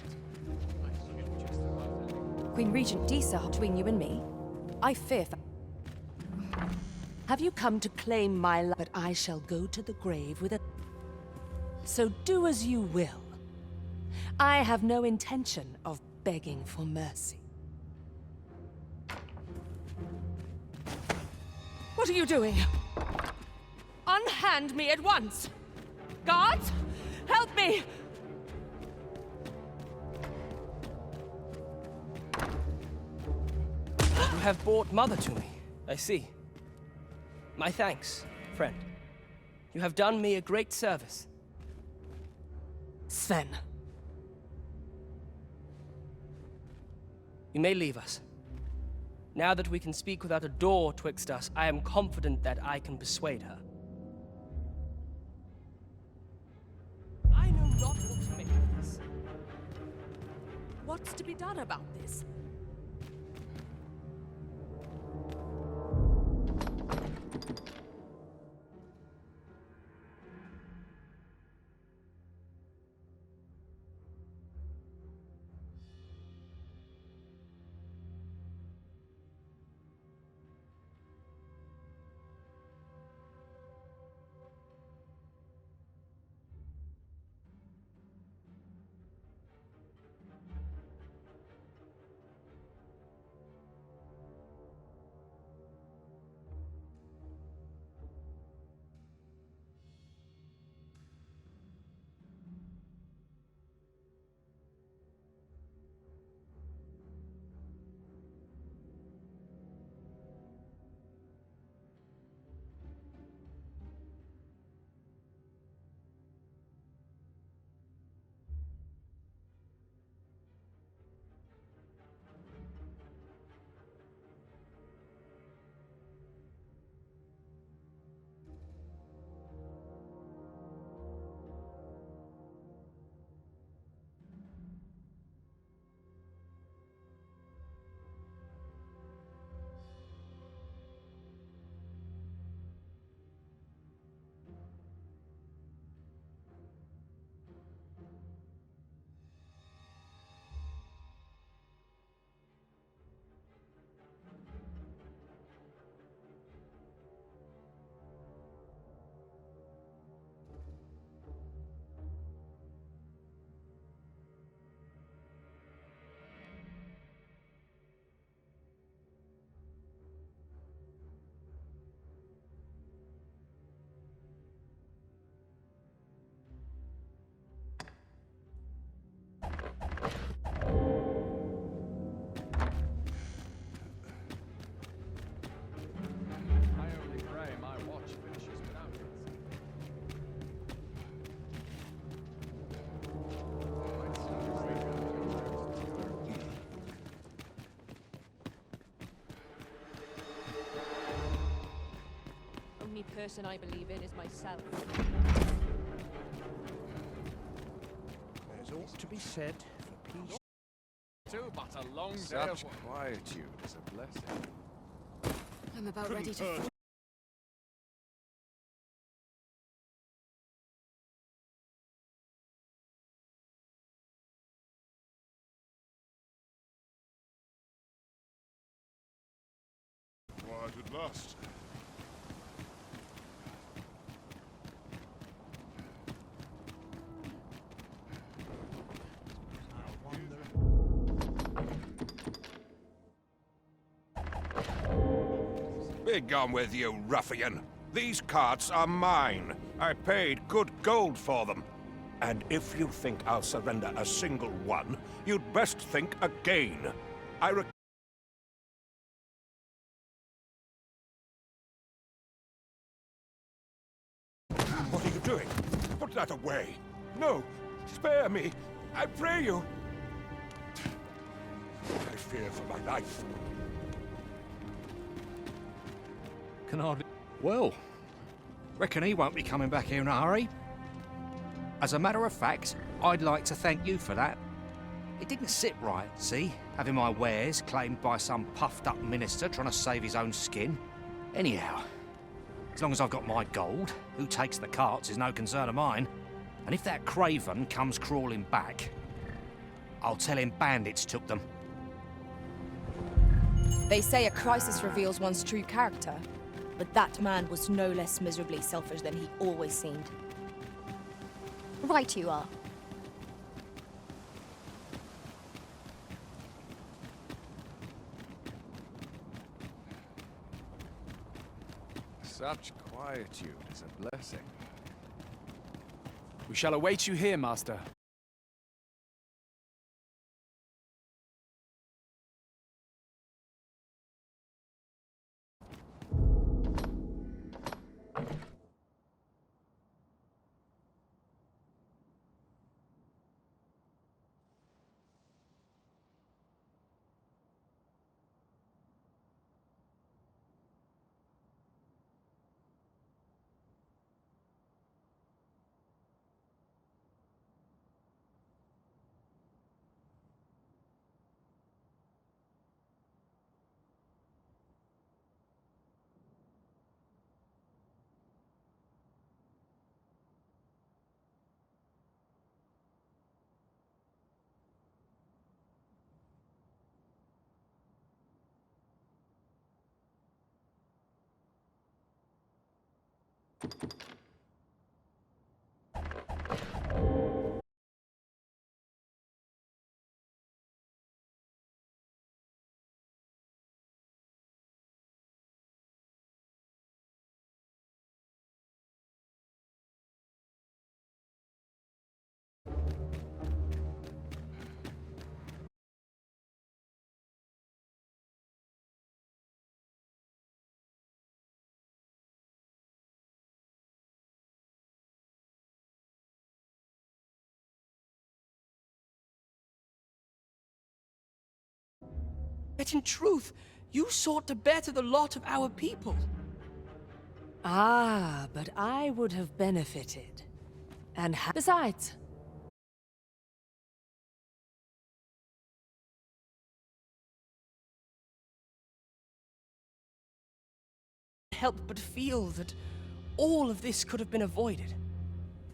Queen Regent Disa, between you and me, I fear for... Have you come to claim my life? But I shall go to the grave with a... So do as you will. I have no intention of begging for mercy. What are you doing? Unhand me at once! Guards, help me! You have brought Mother to me, I see. My thanks, friend. You have done me a great service. Sven. You may leave us. Now that we can speak without a door twixt us, I am confident that I can persuade her. I know not what to make of this. What's to be done about this? Person I believe in is myself. There's ought to be said for peace. Too, but a long day Such of... quietude is a blessing. I'm about ready to... dust. Be gone with you, ruffian. These carts are mine. I paid good gold for them. And if you think I'll surrender a single one, you'd best think again. What are you doing? Put that away. No, spare me. I pray you. I fear for my life. Can hardly... Well, reckon he won't be coming back here in a hurry. As a matter of fact, I'd like to thank you for that. It didn't sit right, see? Having my wares claimed by some puffed-up minister trying to save his own skin. Anyhow, as long as I've got my gold, who takes the carts is no concern of mine. And if that craven comes crawling back, I'll tell him bandits took them. They say a crisis reveals one's true character, but that man was no less miserably selfish than he always seemed. Right you are. Such quietude is a blessing. We shall await you here, Master. Yet in truth, you sought to better the lot of our people. Ah, but I would have benefited. And besides, help but feel that all of this could have been avoided,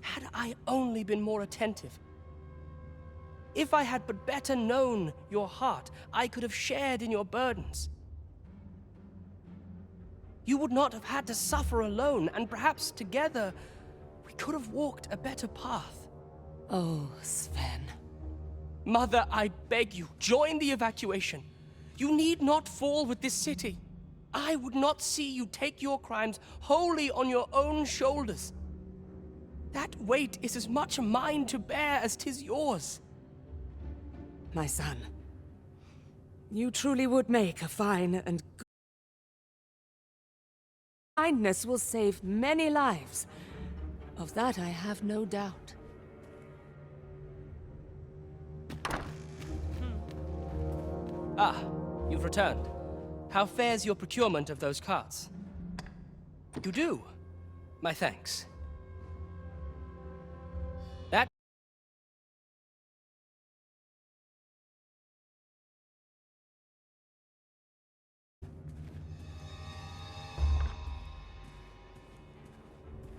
had I only been more attentive. If I had but better known your heart, I could have shared in your burdens. You would not have had to suffer alone, and perhaps together we could have walked a better path. Oh, Sven. Mother, I beg you, join the evacuation. You need not fall with this city. I would not see you take your crimes wholly on your own shoulders. That weight is as much mine to bear as 'tis yours. My son, you truly would make a fine and good... Kindness will save many lives. Of that I have no doubt. Ah, you've returned. How fares your procurement of those carts? You do? My thanks. That...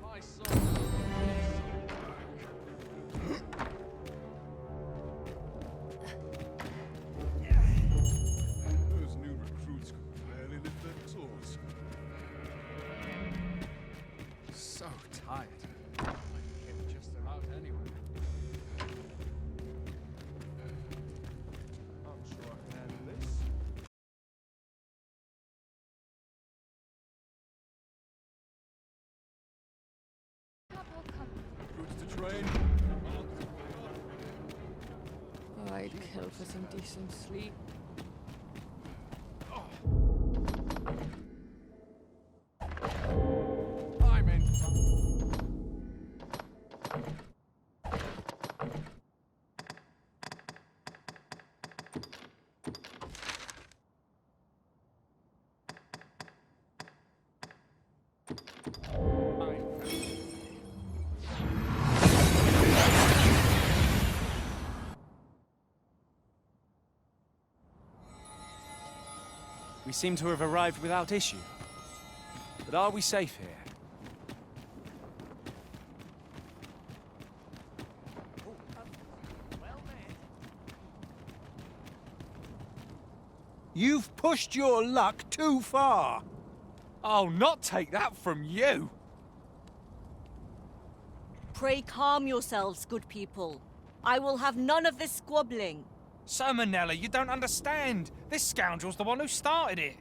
My soul. Those new recruits could barely lift their claws. Oh, I'd kill for some decent sleep. I'm in. We seem to have arrived without issue. But are we safe here? You've pushed your luck too far. I'll not take that from you! Pray calm yourselves, good people. I will have none of this squabbling. So, Manella, you don't understand. This scoundrel's the one who started it.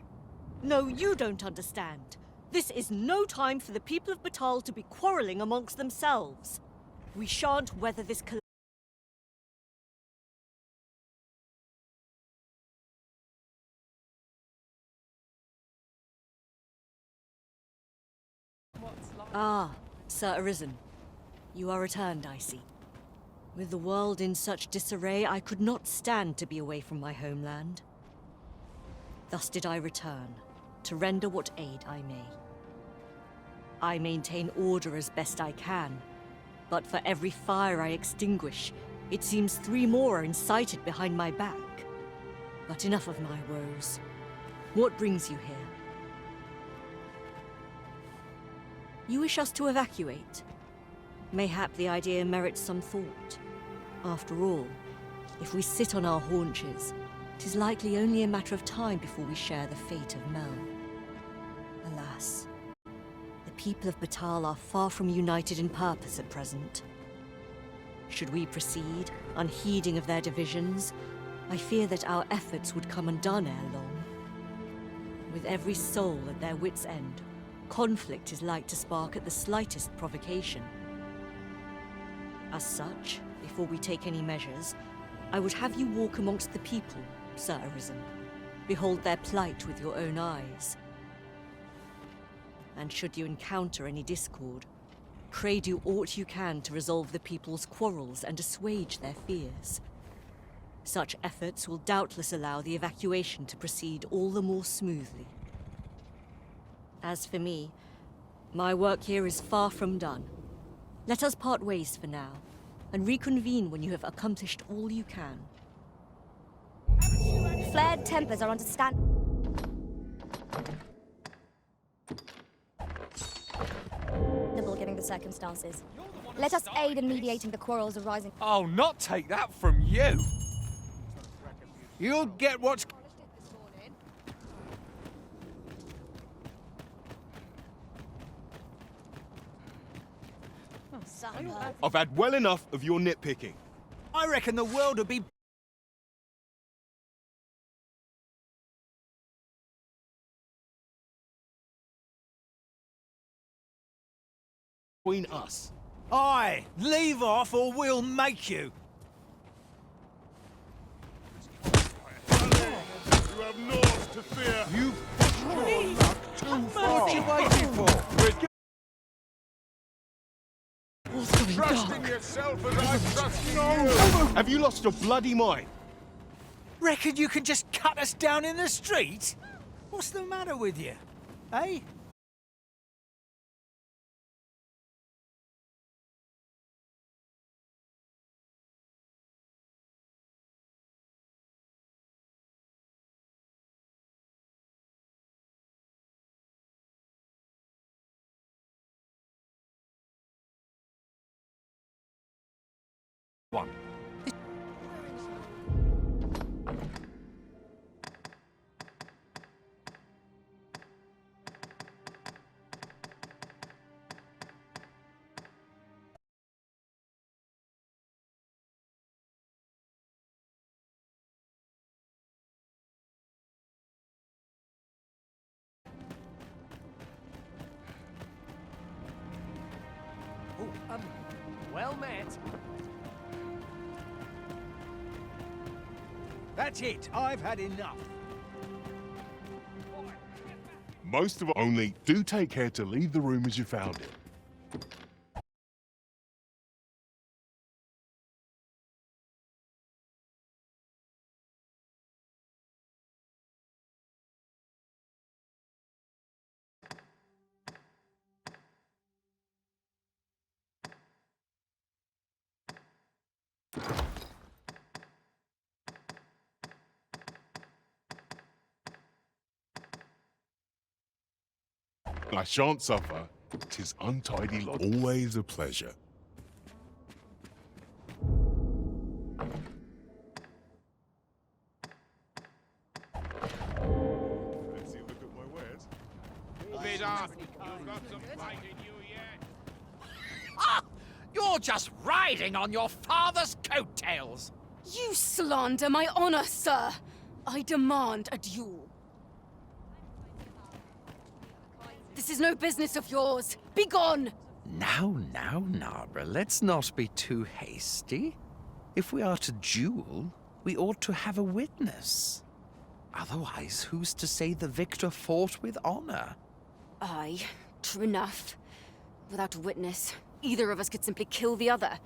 No, you don't understand. This is no time for the people of Batal to be quarrelling amongst themselves. We shan't weather this Ah, Sir Arisen. You are returned, I see. With the world in such disarray, I could not stand to be away from my homeland. Thus did I return, to render what aid I may. I maintain order as best I can, but for every fire I extinguish, it seems 3 more are incited behind my back. But enough of my woes. What brings you here? You wish us to evacuate? Mayhap the idea merits some thought. After all, if we sit on our haunches, 'tis likely only a matter of time before we share the fate of Mel. Alas, the people of Batal are far from united in purpose at present. Should we proceed, unheeding of their divisions, I fear that our efforts would come undone ere long. With every soul at their wits' end, conflict is like to spark at the slightest provocation. As such, before we take any measures, I would have you walk amongst the people, Sir Arisen. Behold their plight with your own eyes. And should you encounter any discord, pray do aught you can to resolve the people's quarrels and assuage their fears. Such efforts will doubtless allow the evacuation to proceed all the more smoothly. As for me, my work here is far from done. Let us part ways for now, and reconvene when you have accomplished all you can. Flared tempers are understandable. Given the circumstances. Let us aid in mediating the quarrels arising. I'll not take that from you! You'll get what's... I've had well enough of your nitpicking. I reckon the world would be... between us. Aye, leave off or we'll make you. You have naught to fear. You've pushed your luck too far. What you waiting for? Trust in yourself as I trust in you. Have you lost your bloody mind? Reckon you can just cut us down in the street? What's the matter with you? Eh? One. Well met. That's it. I've had enough. Most of all, only do take care to leave the room as you found it. I shan't suffer. 'Tis untidy lot. Always a pleasure. Let's see a look at my wares. Bid up. You've got some fight in you yet. Ah! You're just riding on your father's coattails! You slander my honor, sir! I demand a duel. This is no business of yours. Be gone! Now, Nabra, let's not be too hasty. If we are to duel, we ought to have a witness. Otherwise, who's to say the victor fought with honor? Aye, true enough. Without a witness, either of us could simply kill the other,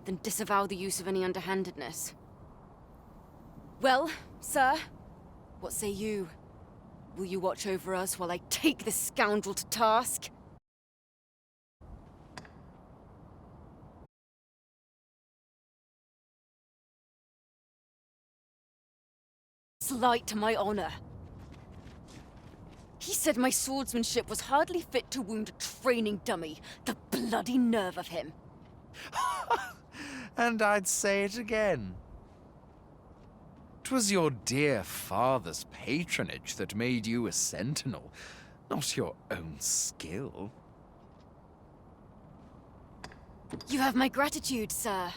then disavow the use of any underhandedness. Well, sir, what say you? Will you watch over us while I take this scoundrel to task? Slight to my honor. He said my swordsmanship was hardly fit to wound a training dummy. The bloody nerve of him. And I'd say it again. 'Twas your dear father's patronage that made you a sentinel, not your own skill. You have my gratitude, sir.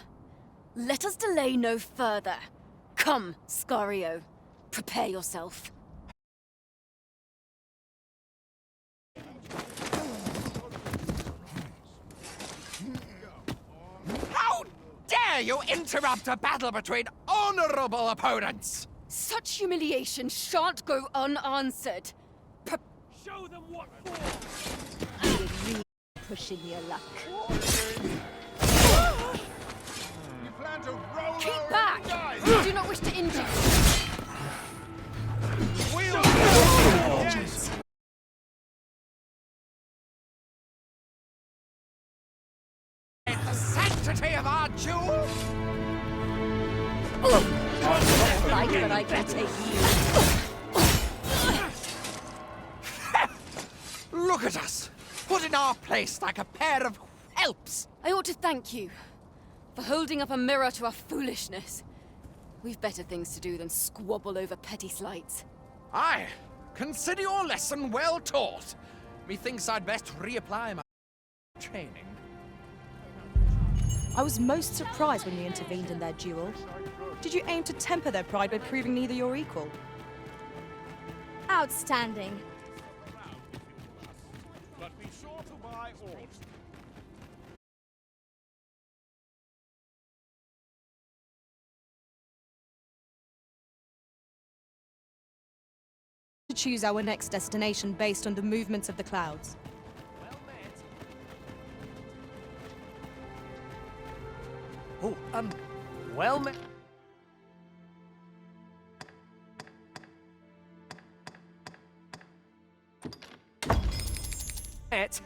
Let us delay no further. Come, Scario. Prepare yourself. How dare you interrupt a battle between honorable opponents! Such humiliation shan't go unanswered. Show them what You're really pushing your luck. You plan to roll Keep over back! and die? We do not wish to injure you. In the sanctity of our duel! Right, but I can take you. Look at us! Put in our place like a pair of whelps! I ought to thank you for holding up a mirror to our foolishness. We've better things to do than squabble over petty slights. Aye, consider your lesson well taught. Methinks I'd best reapply my training. I was most surprised when you intervened in their duel. Did you aim to temper their pride by proving neither your equal? Outstanding. But be sure to buy all. To choose our next destination based on the movements of the clouds. Oh, well met. Met.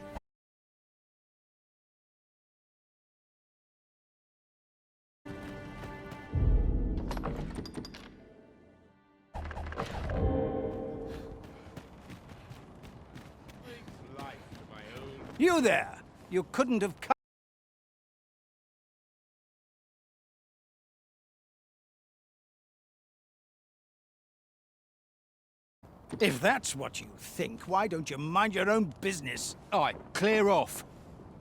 You there! You couldn't have cut. If that's what you think, why don't you mind your own business? All right, clear off.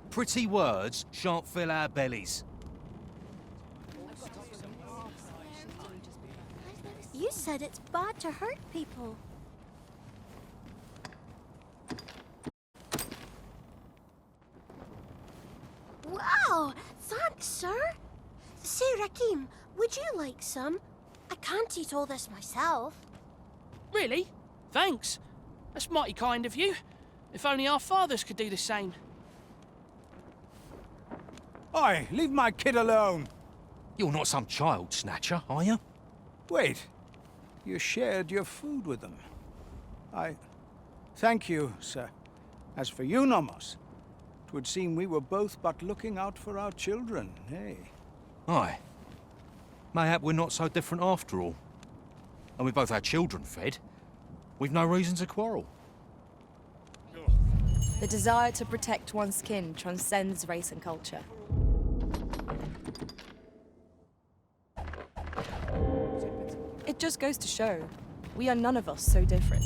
Pretty words shan't fill our bellies. You said it's bad to hurt people. Wow! Sand Sir? Sir Rakim, would you like some? I can't eat all this myself. Really? Thanks. That's mighty kind of you. If only our fathers could do the same. Oi, leave my kid alone. You're not some child snatcher, are you? Wait. You shared your food with them. Thank you, sir. As for you, Nomos, it would seem we were both but looking out for our children, eh? Aye. Mayhap we're not so different after all. And we both had children fed. We've no reason to quarrel. The desire to protect one's kin transcends race and culture. It just goes to show, we are none of us so different.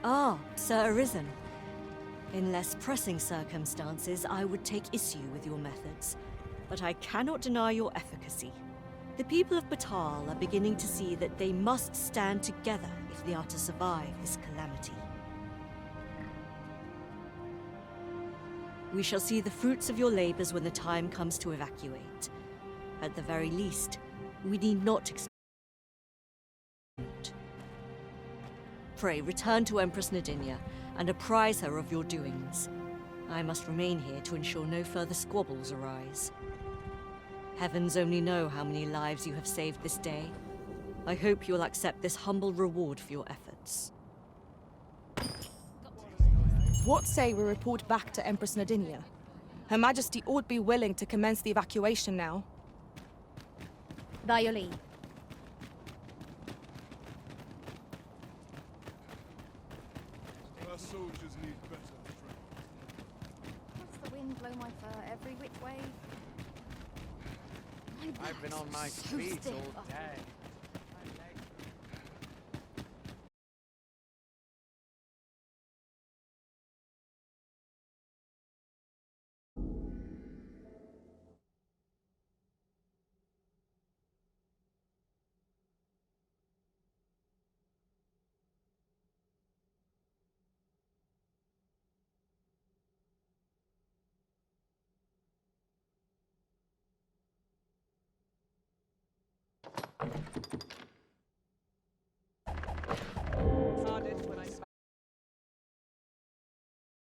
Ah, Sir Arisen. In less pressing circumstances, I would take issue with your methods, but I cannot deny your efficacy. The people of Batal are beginning to see that they must stand together if they are to survive this calamity. We shall see the fruits of your labors when the time comes to evacuate. At the very least, we need not expect. Pray, return to Empress Nadinia and apprise her of your doings. I must remain here to ensure no further squabbles arise. Heavens only know how many lives you have saved this day. I hope you'll accept this humble reward for your efforts. What say we report back to Empress Nadinia? Her Majesty ought be willing to commence the evacuation now. By your leave. Our soldiers need better training. What's the wind blow my fur every which way? I've been on my feet all day.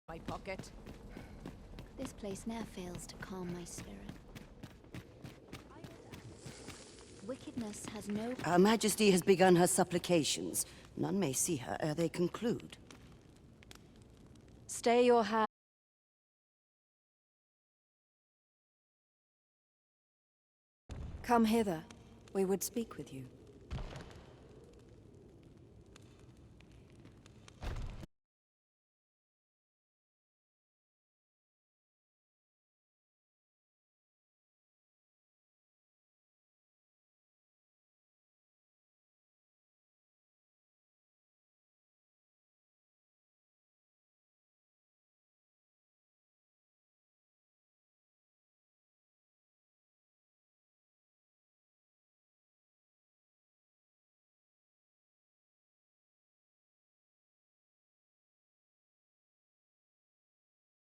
My pocket. This place ne'er fails to calm my spirit. Wickedness has no... Her Majesty has begun her supplications. None may see her ere they conclude. Stay your hand. Come hither. We would speak with you.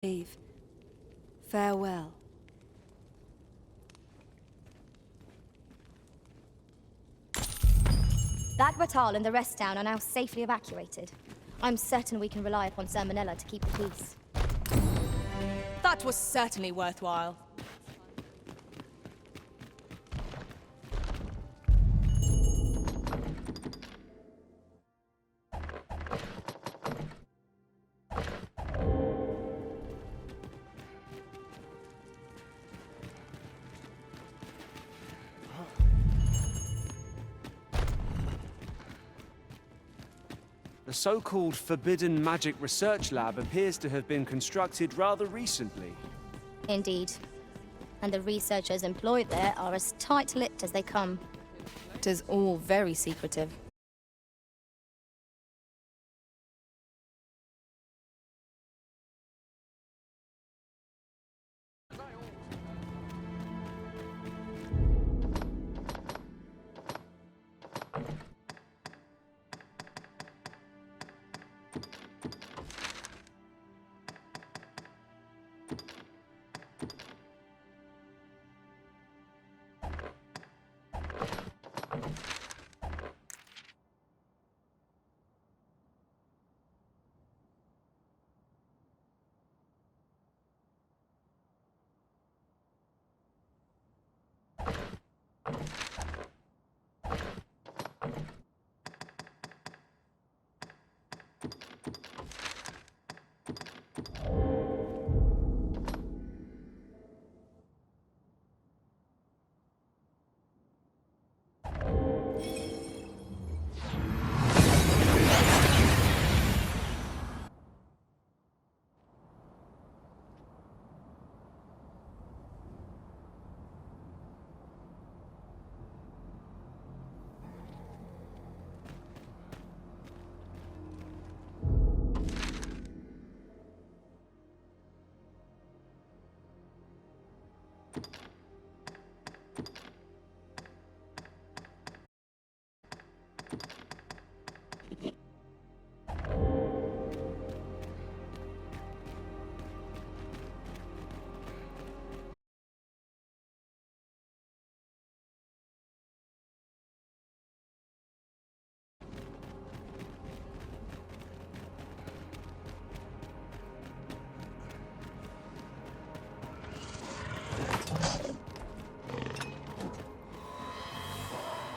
Leave. Farewell. That Batal and the rest down are now safely evacuated. I'm certain we can rely upon Sir Manila to keep the peace. That was certainly worthwhile. The so-called Forbidden Magic Research Lab appears to have been constructed rather recently. Indeed. And the researchers employed there are as tight-lipped as they come. It is all very secretive.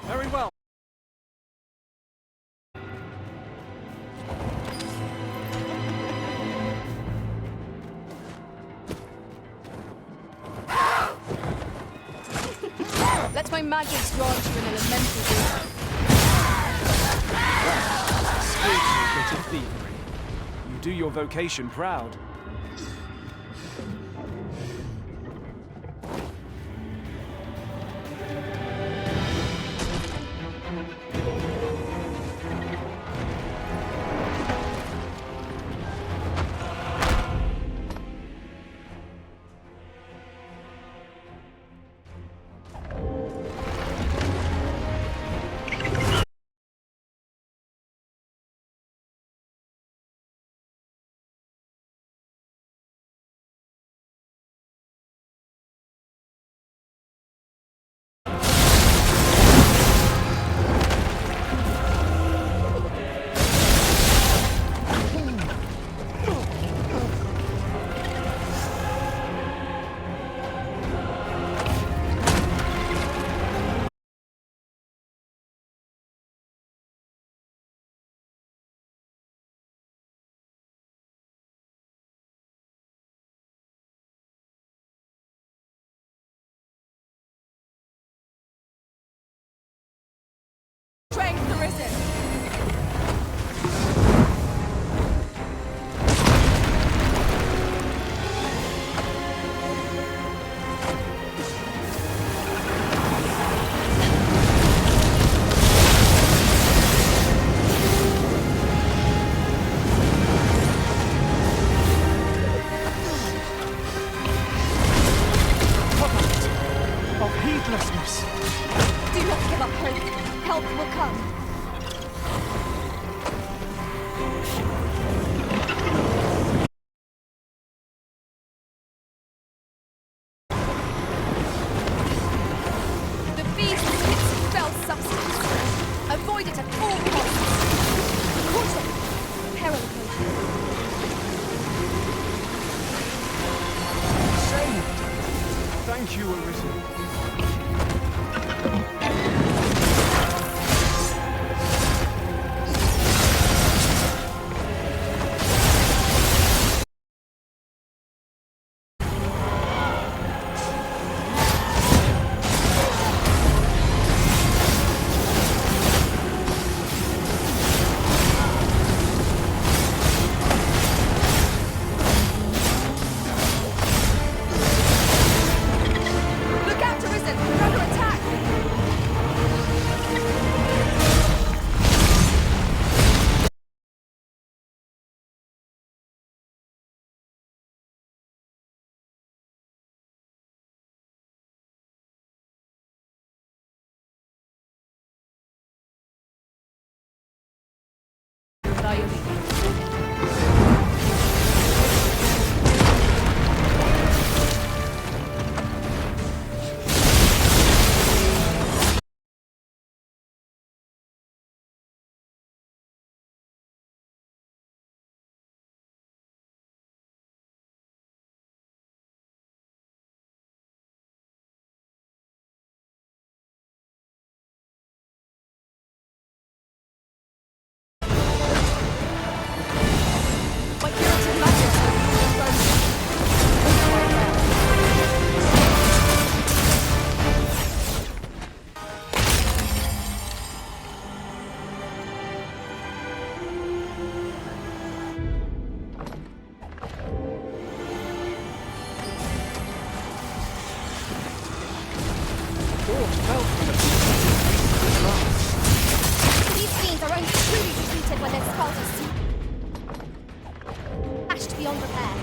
Very well. Let my magics grant you an elemental wisdom. Skillful bit of thievery. You do your vocation proud. Thank you, Arisen. Look out, Arisen! We're under attack! My curative magic These fiends are only truly defeated when their skulls are smashed beyond repair.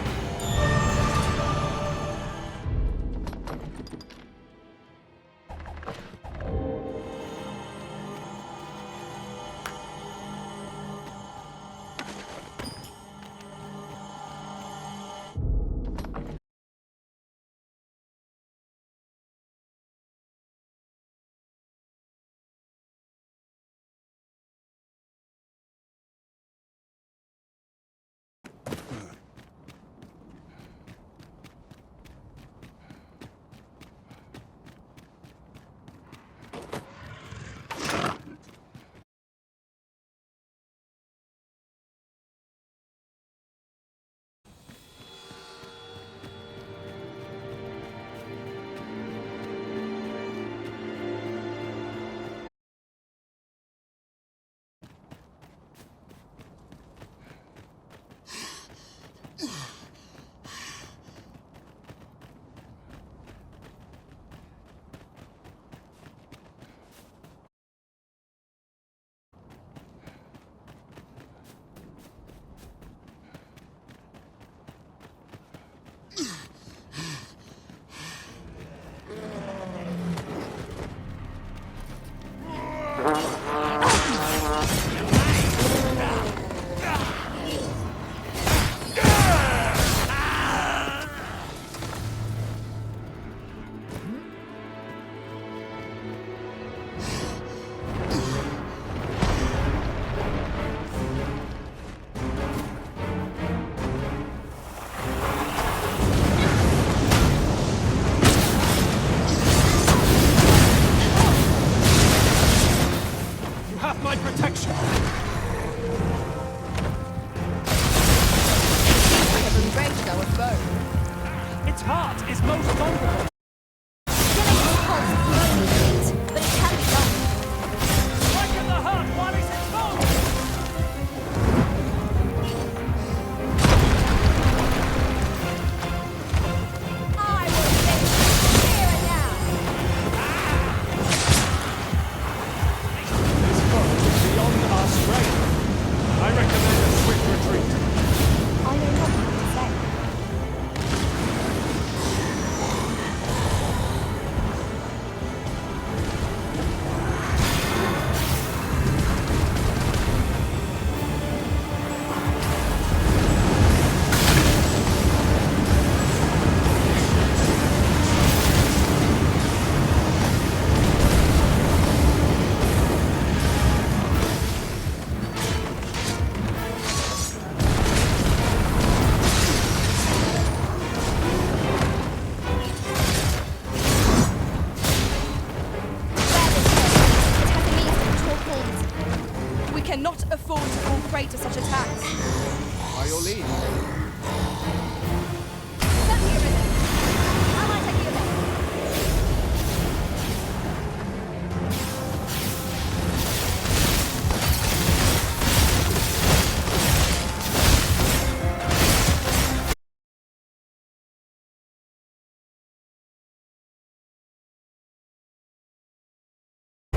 By your leave.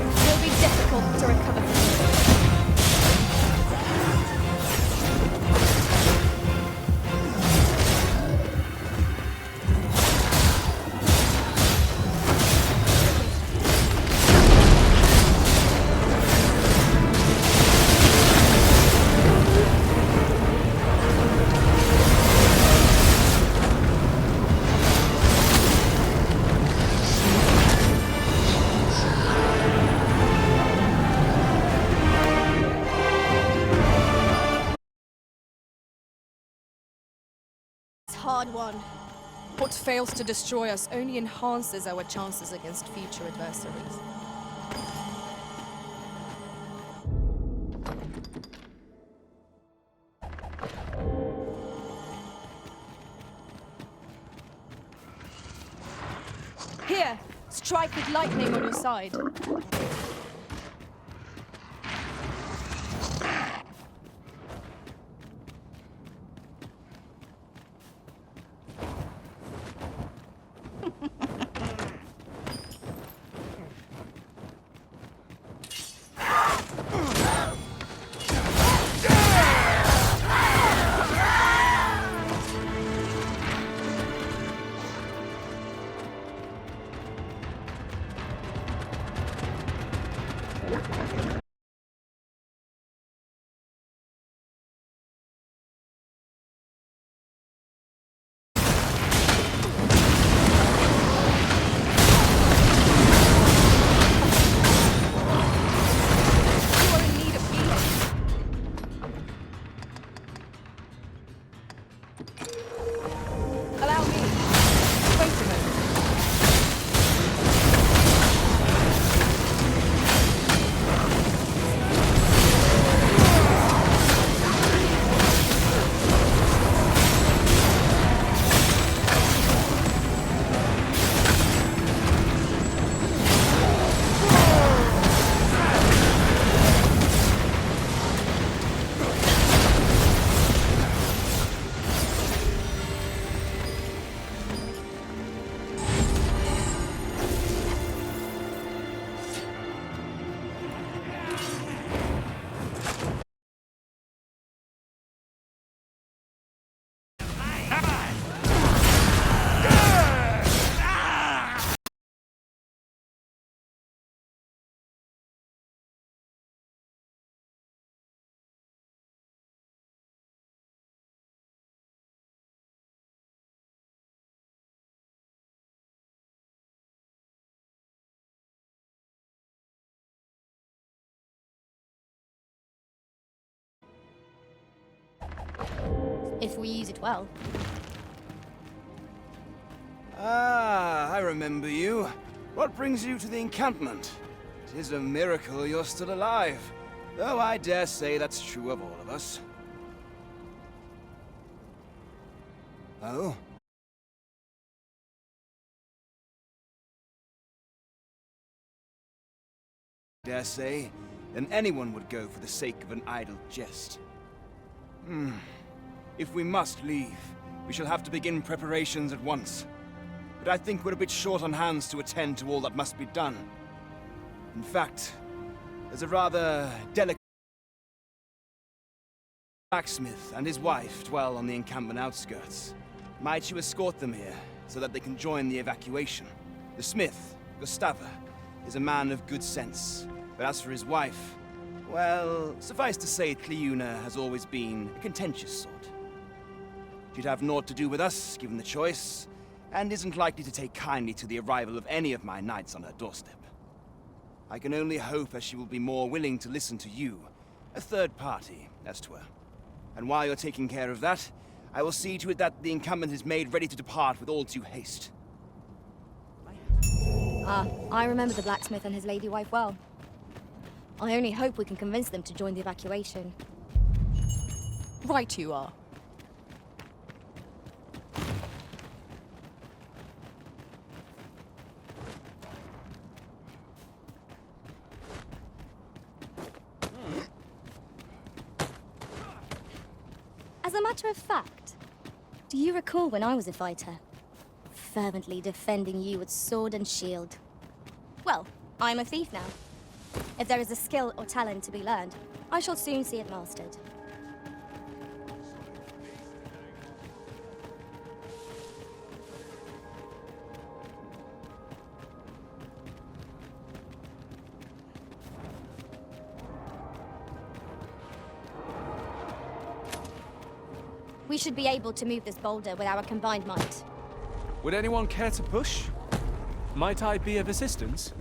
It'll be difficult to recover from this. Hard one. What fails to destroy us only enhances our chances against future adversaries. Here! Strike with lightning on your side. Allow me. Wait a moment. If we use it well. Ah, I remember you. What brings you to the encampment? It is a miracle you're still alive. Though I dare say that's true of all of us. Oh? Dare say, then anyone would go for the sake of an idle jest. If we must leave, we shall have to begin preparations at once. But I think we're a bit short on hands to attend to all that must be done. In fact, there's a rather delicate blacksmith and his wife dwell on the encampment outskirts. Might you escort them here, so that they can join the evacuation? The smith, Gustava, is a man of good sense, but as for his wife, well, suffice to say, Cleuna has always been a contentious sort. She'd have naught to do with us, given the choice, and isn't likely to take kindly to the arrival of any of my knights on her doorstep. I can only hope as she will be more willing to listen to you, a third party, as 'twere. And while you're taking care of that, I will see to it that the encampment is made ready to depart with all due haste. I remember the blacksmith and his lady wife well. I only hope we can convince them to join the evacuation. Right you are. matter of fact, do you recall when I was a fighter? Fervently defending you with sword and shield. Well, I'm a thief now. If there is a skill or talent to be learned, I shall soon see it mastered. We should be able to move this boulder with our combined might. Would anyone care to push? Might I be of assistance?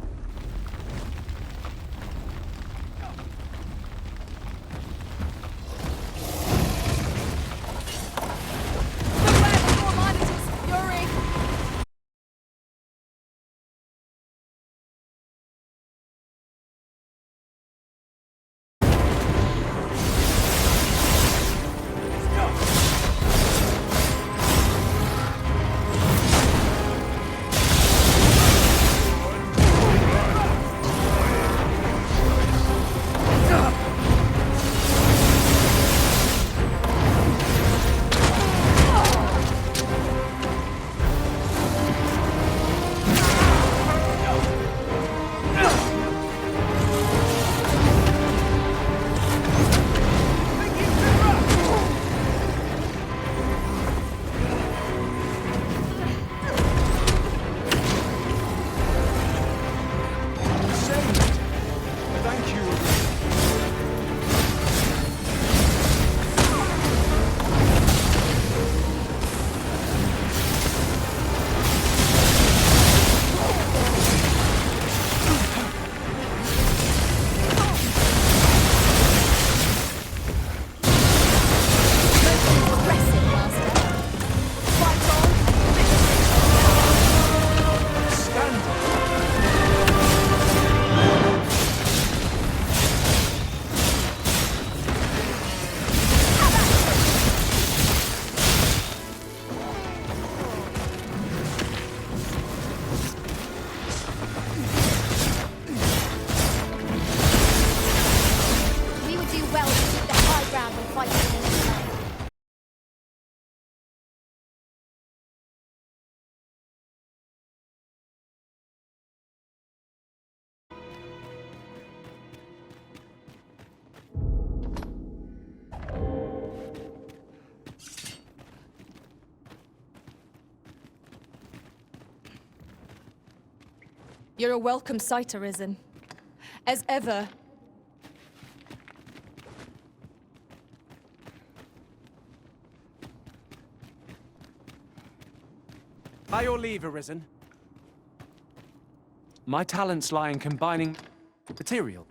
You're a welcome sight, Arisen. As ever. By your leave, Arisen. My talents lie in combining material.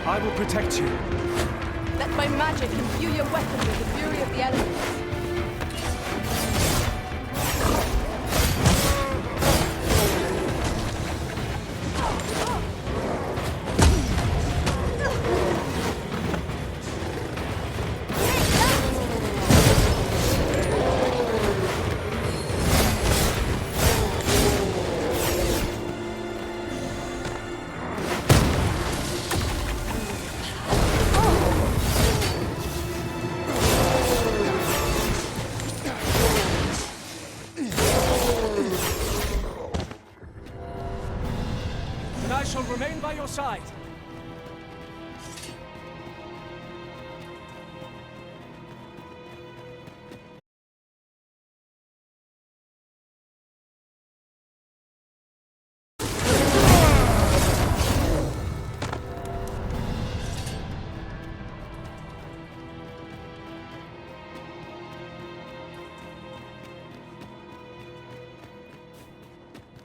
I will protect you. Let my magic imbue your weapon with the fury of the elements. side.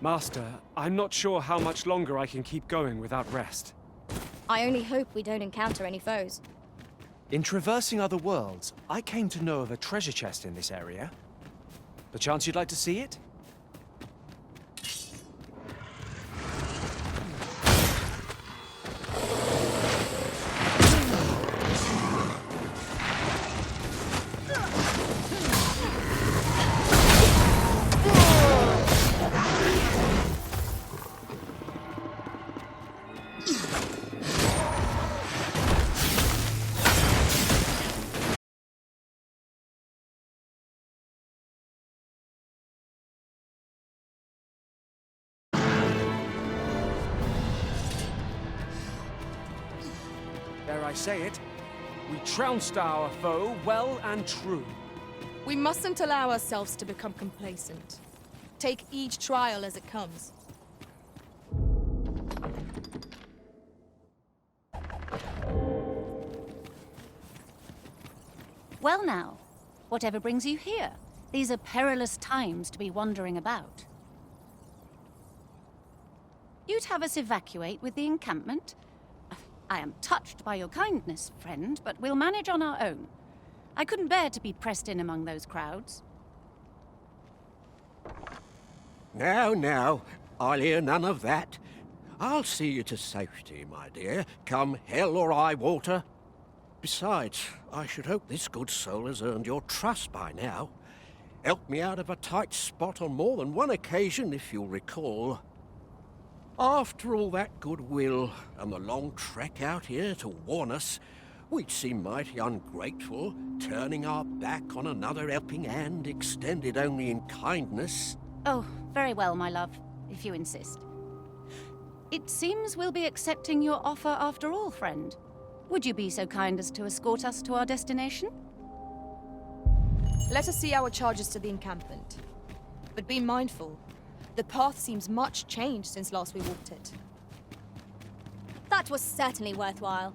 Master, I'm not sure how much longer I can keep going without rest. I only hope we don't encounter any foes. In traversing other worlds, I came to know of a treasure chest in this area. Perchance you'd like to see it? Dare I say it, we trounced our foe well and true. We mustn't allow ourselves to become complacent. Take each trial as it comes. Well now, whatever brings you here? These are perilous times to be wandering about. You'd have us evacuate with the encampment? I am touched by your kindness, friend, but we'll manage on our own. I couldn't bear to be pressed in among those crowds. Now, I'll hear none of that. I'll see you to safety, my dear, come hell or high water. Besides, I should hope this good soul has earned your trust by now. Helped me out of a tight spot on more than one occasion, if you'll recall. After all that goodwill and the long trek out here to warn us, we'd seem mighty ungrateful, turning our back on another helping hand extended only in kindness. Oh, very well, my love, if you insist. It seems we'll be accepting your offer after all, friend. Would you be so kind as to escort us to our destination? Let us see our charges to the encampment. But be mindful. The path seems much changed since last we walked it. That was certainly worthwhile.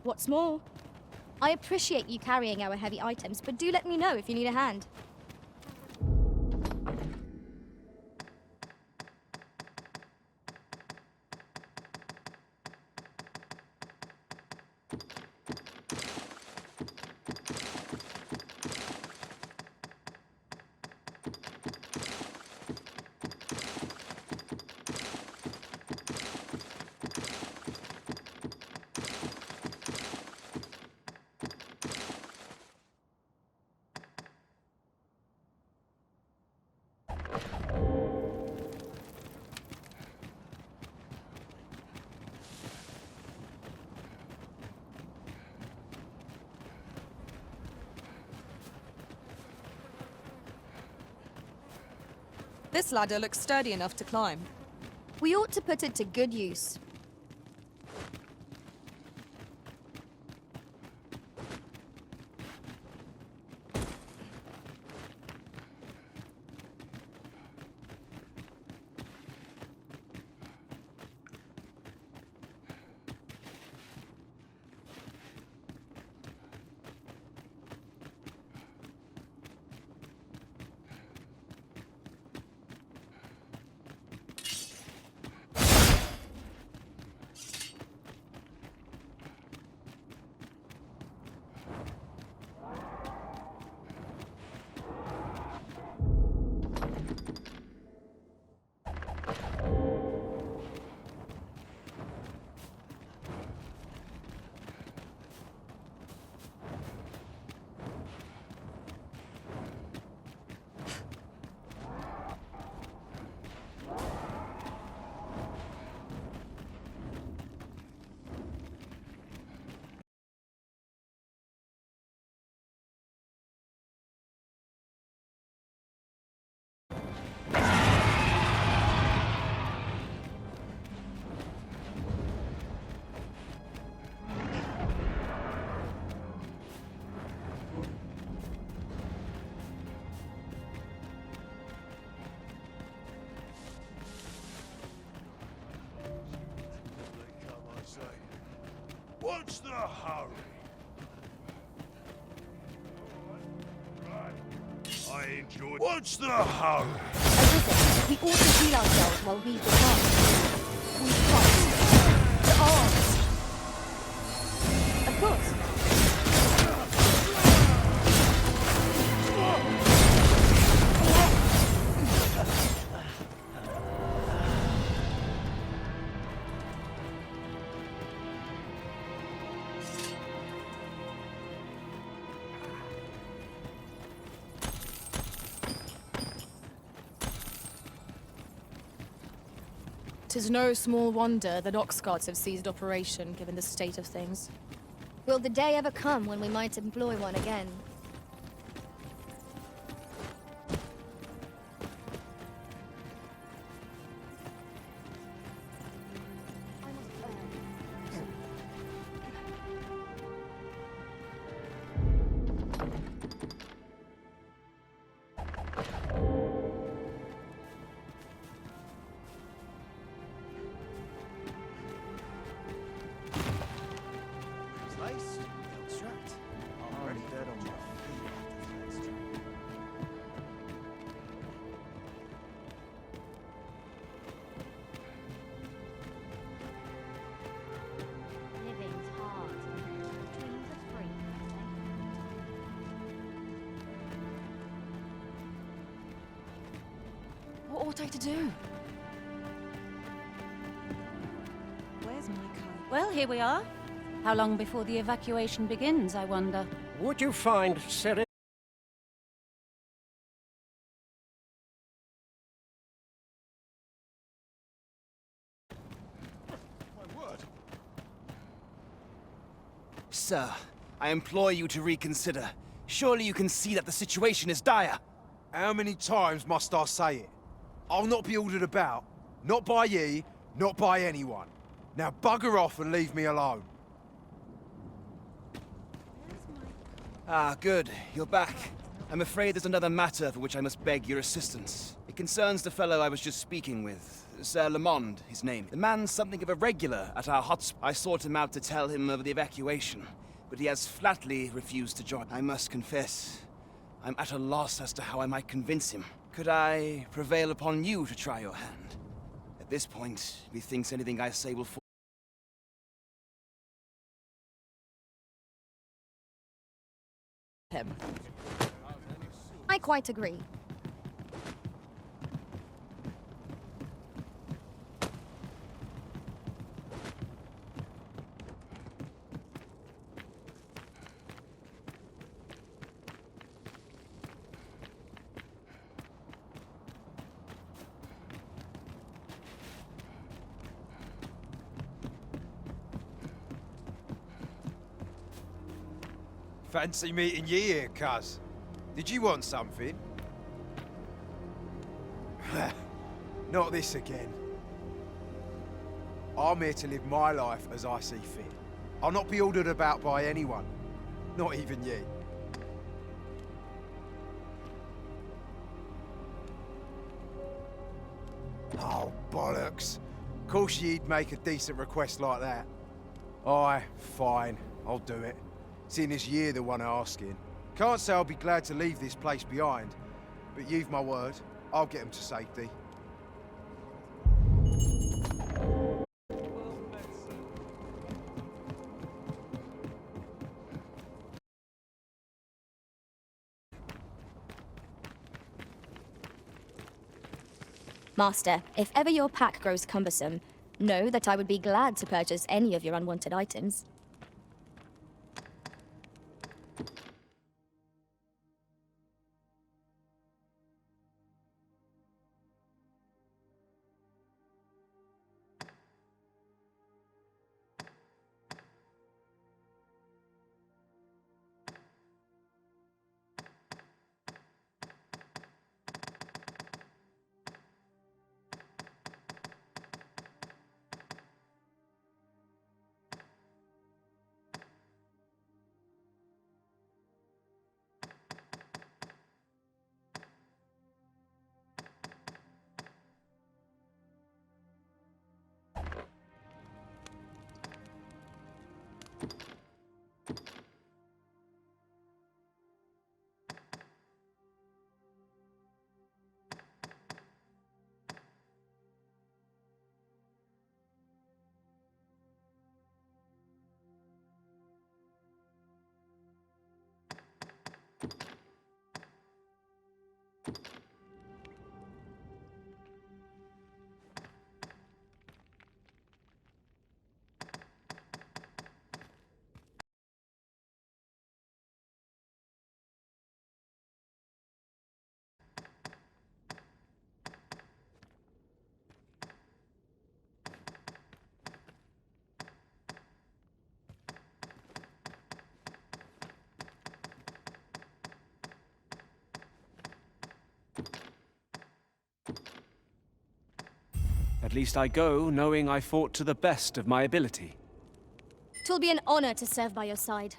What's more, I appreciate you carrying our heavy items, but do let me know if you need a hand. This ladder looks sturdy enough to climb. We ought to put it to good use. What's the hurry? I enjoy. What's the hurry? We ought to heal ourselves while we depart. We fight. To arms! Of course. Tis no small wonder that Oxguards have ceased operation, given the state of things. Will the day ever come when we might employ one again? What ought I to do? Where's my card? Well, here we are. How long before the evacuation begins, I wonder? Would you find Sir... Sir, I implore you to reconsider. Surely you can see that the situation is dire. How many times must I say it? I'll not be ordered about. Not by ye, not by anyone. Now bugger off and leave me alone. Ah, good. You're back. I'm afraid there's another matter for which I must beg your assistance. It concerns the fellow I was just speaking with. Sir Lamond, his name. The man's something of a regular at our hotspot. I sought him out to tell him of the evacuation, but he has flatly refused to join. I must confess, I'm at a loss as to how I might convince him. Could I prevail upon you to try your hand? At this point, methinks anything I say will fall. Him. I quite agree. Fancy meeting ye here, cuz. Did you want something? Not this again. I'm here to live my life as I see fit. I'll not be ordered about by anyone. Not even ye. Oh, bollocks. Course ye'd make a decent request like that. Aye, fine. I'll do it. Seeing as you're the one asking. Can't say I'll be glad to leave this place behind, but you've my word. I'll get him to safety. Master, if ever your pack grows cumbersome, know that I would be glad to purchase any of your unwanted items. At least I go knowing I fought to the best of my ability. 'Twill be an honor to serve by your side.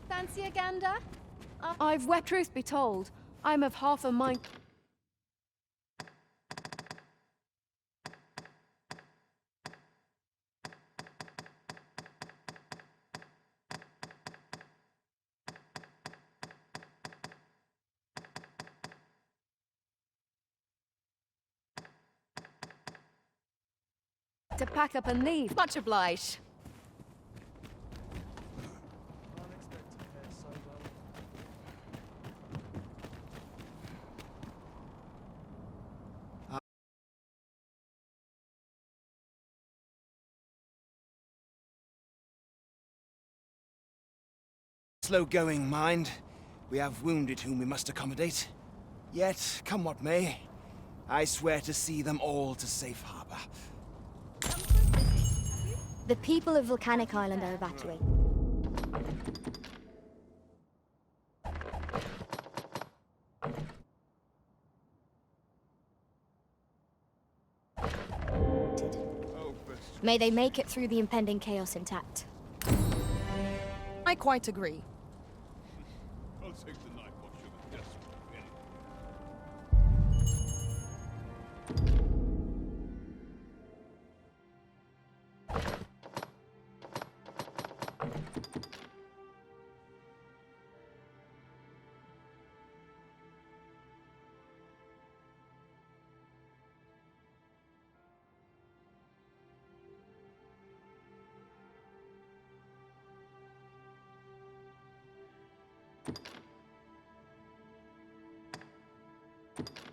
Fancy a gander? I've wept. Truth be told, I'm of half a mind. To pack up and leave. Much obliged. Slow going, mind. We have wounded whom we must accommodate. Yet, come what may, I swear to see them all to safe harbor. The people of Volcanic Island are evacuated. May they make it through the impending chaos intact. I quite agree. I'll take the night watch of the desperate penny. You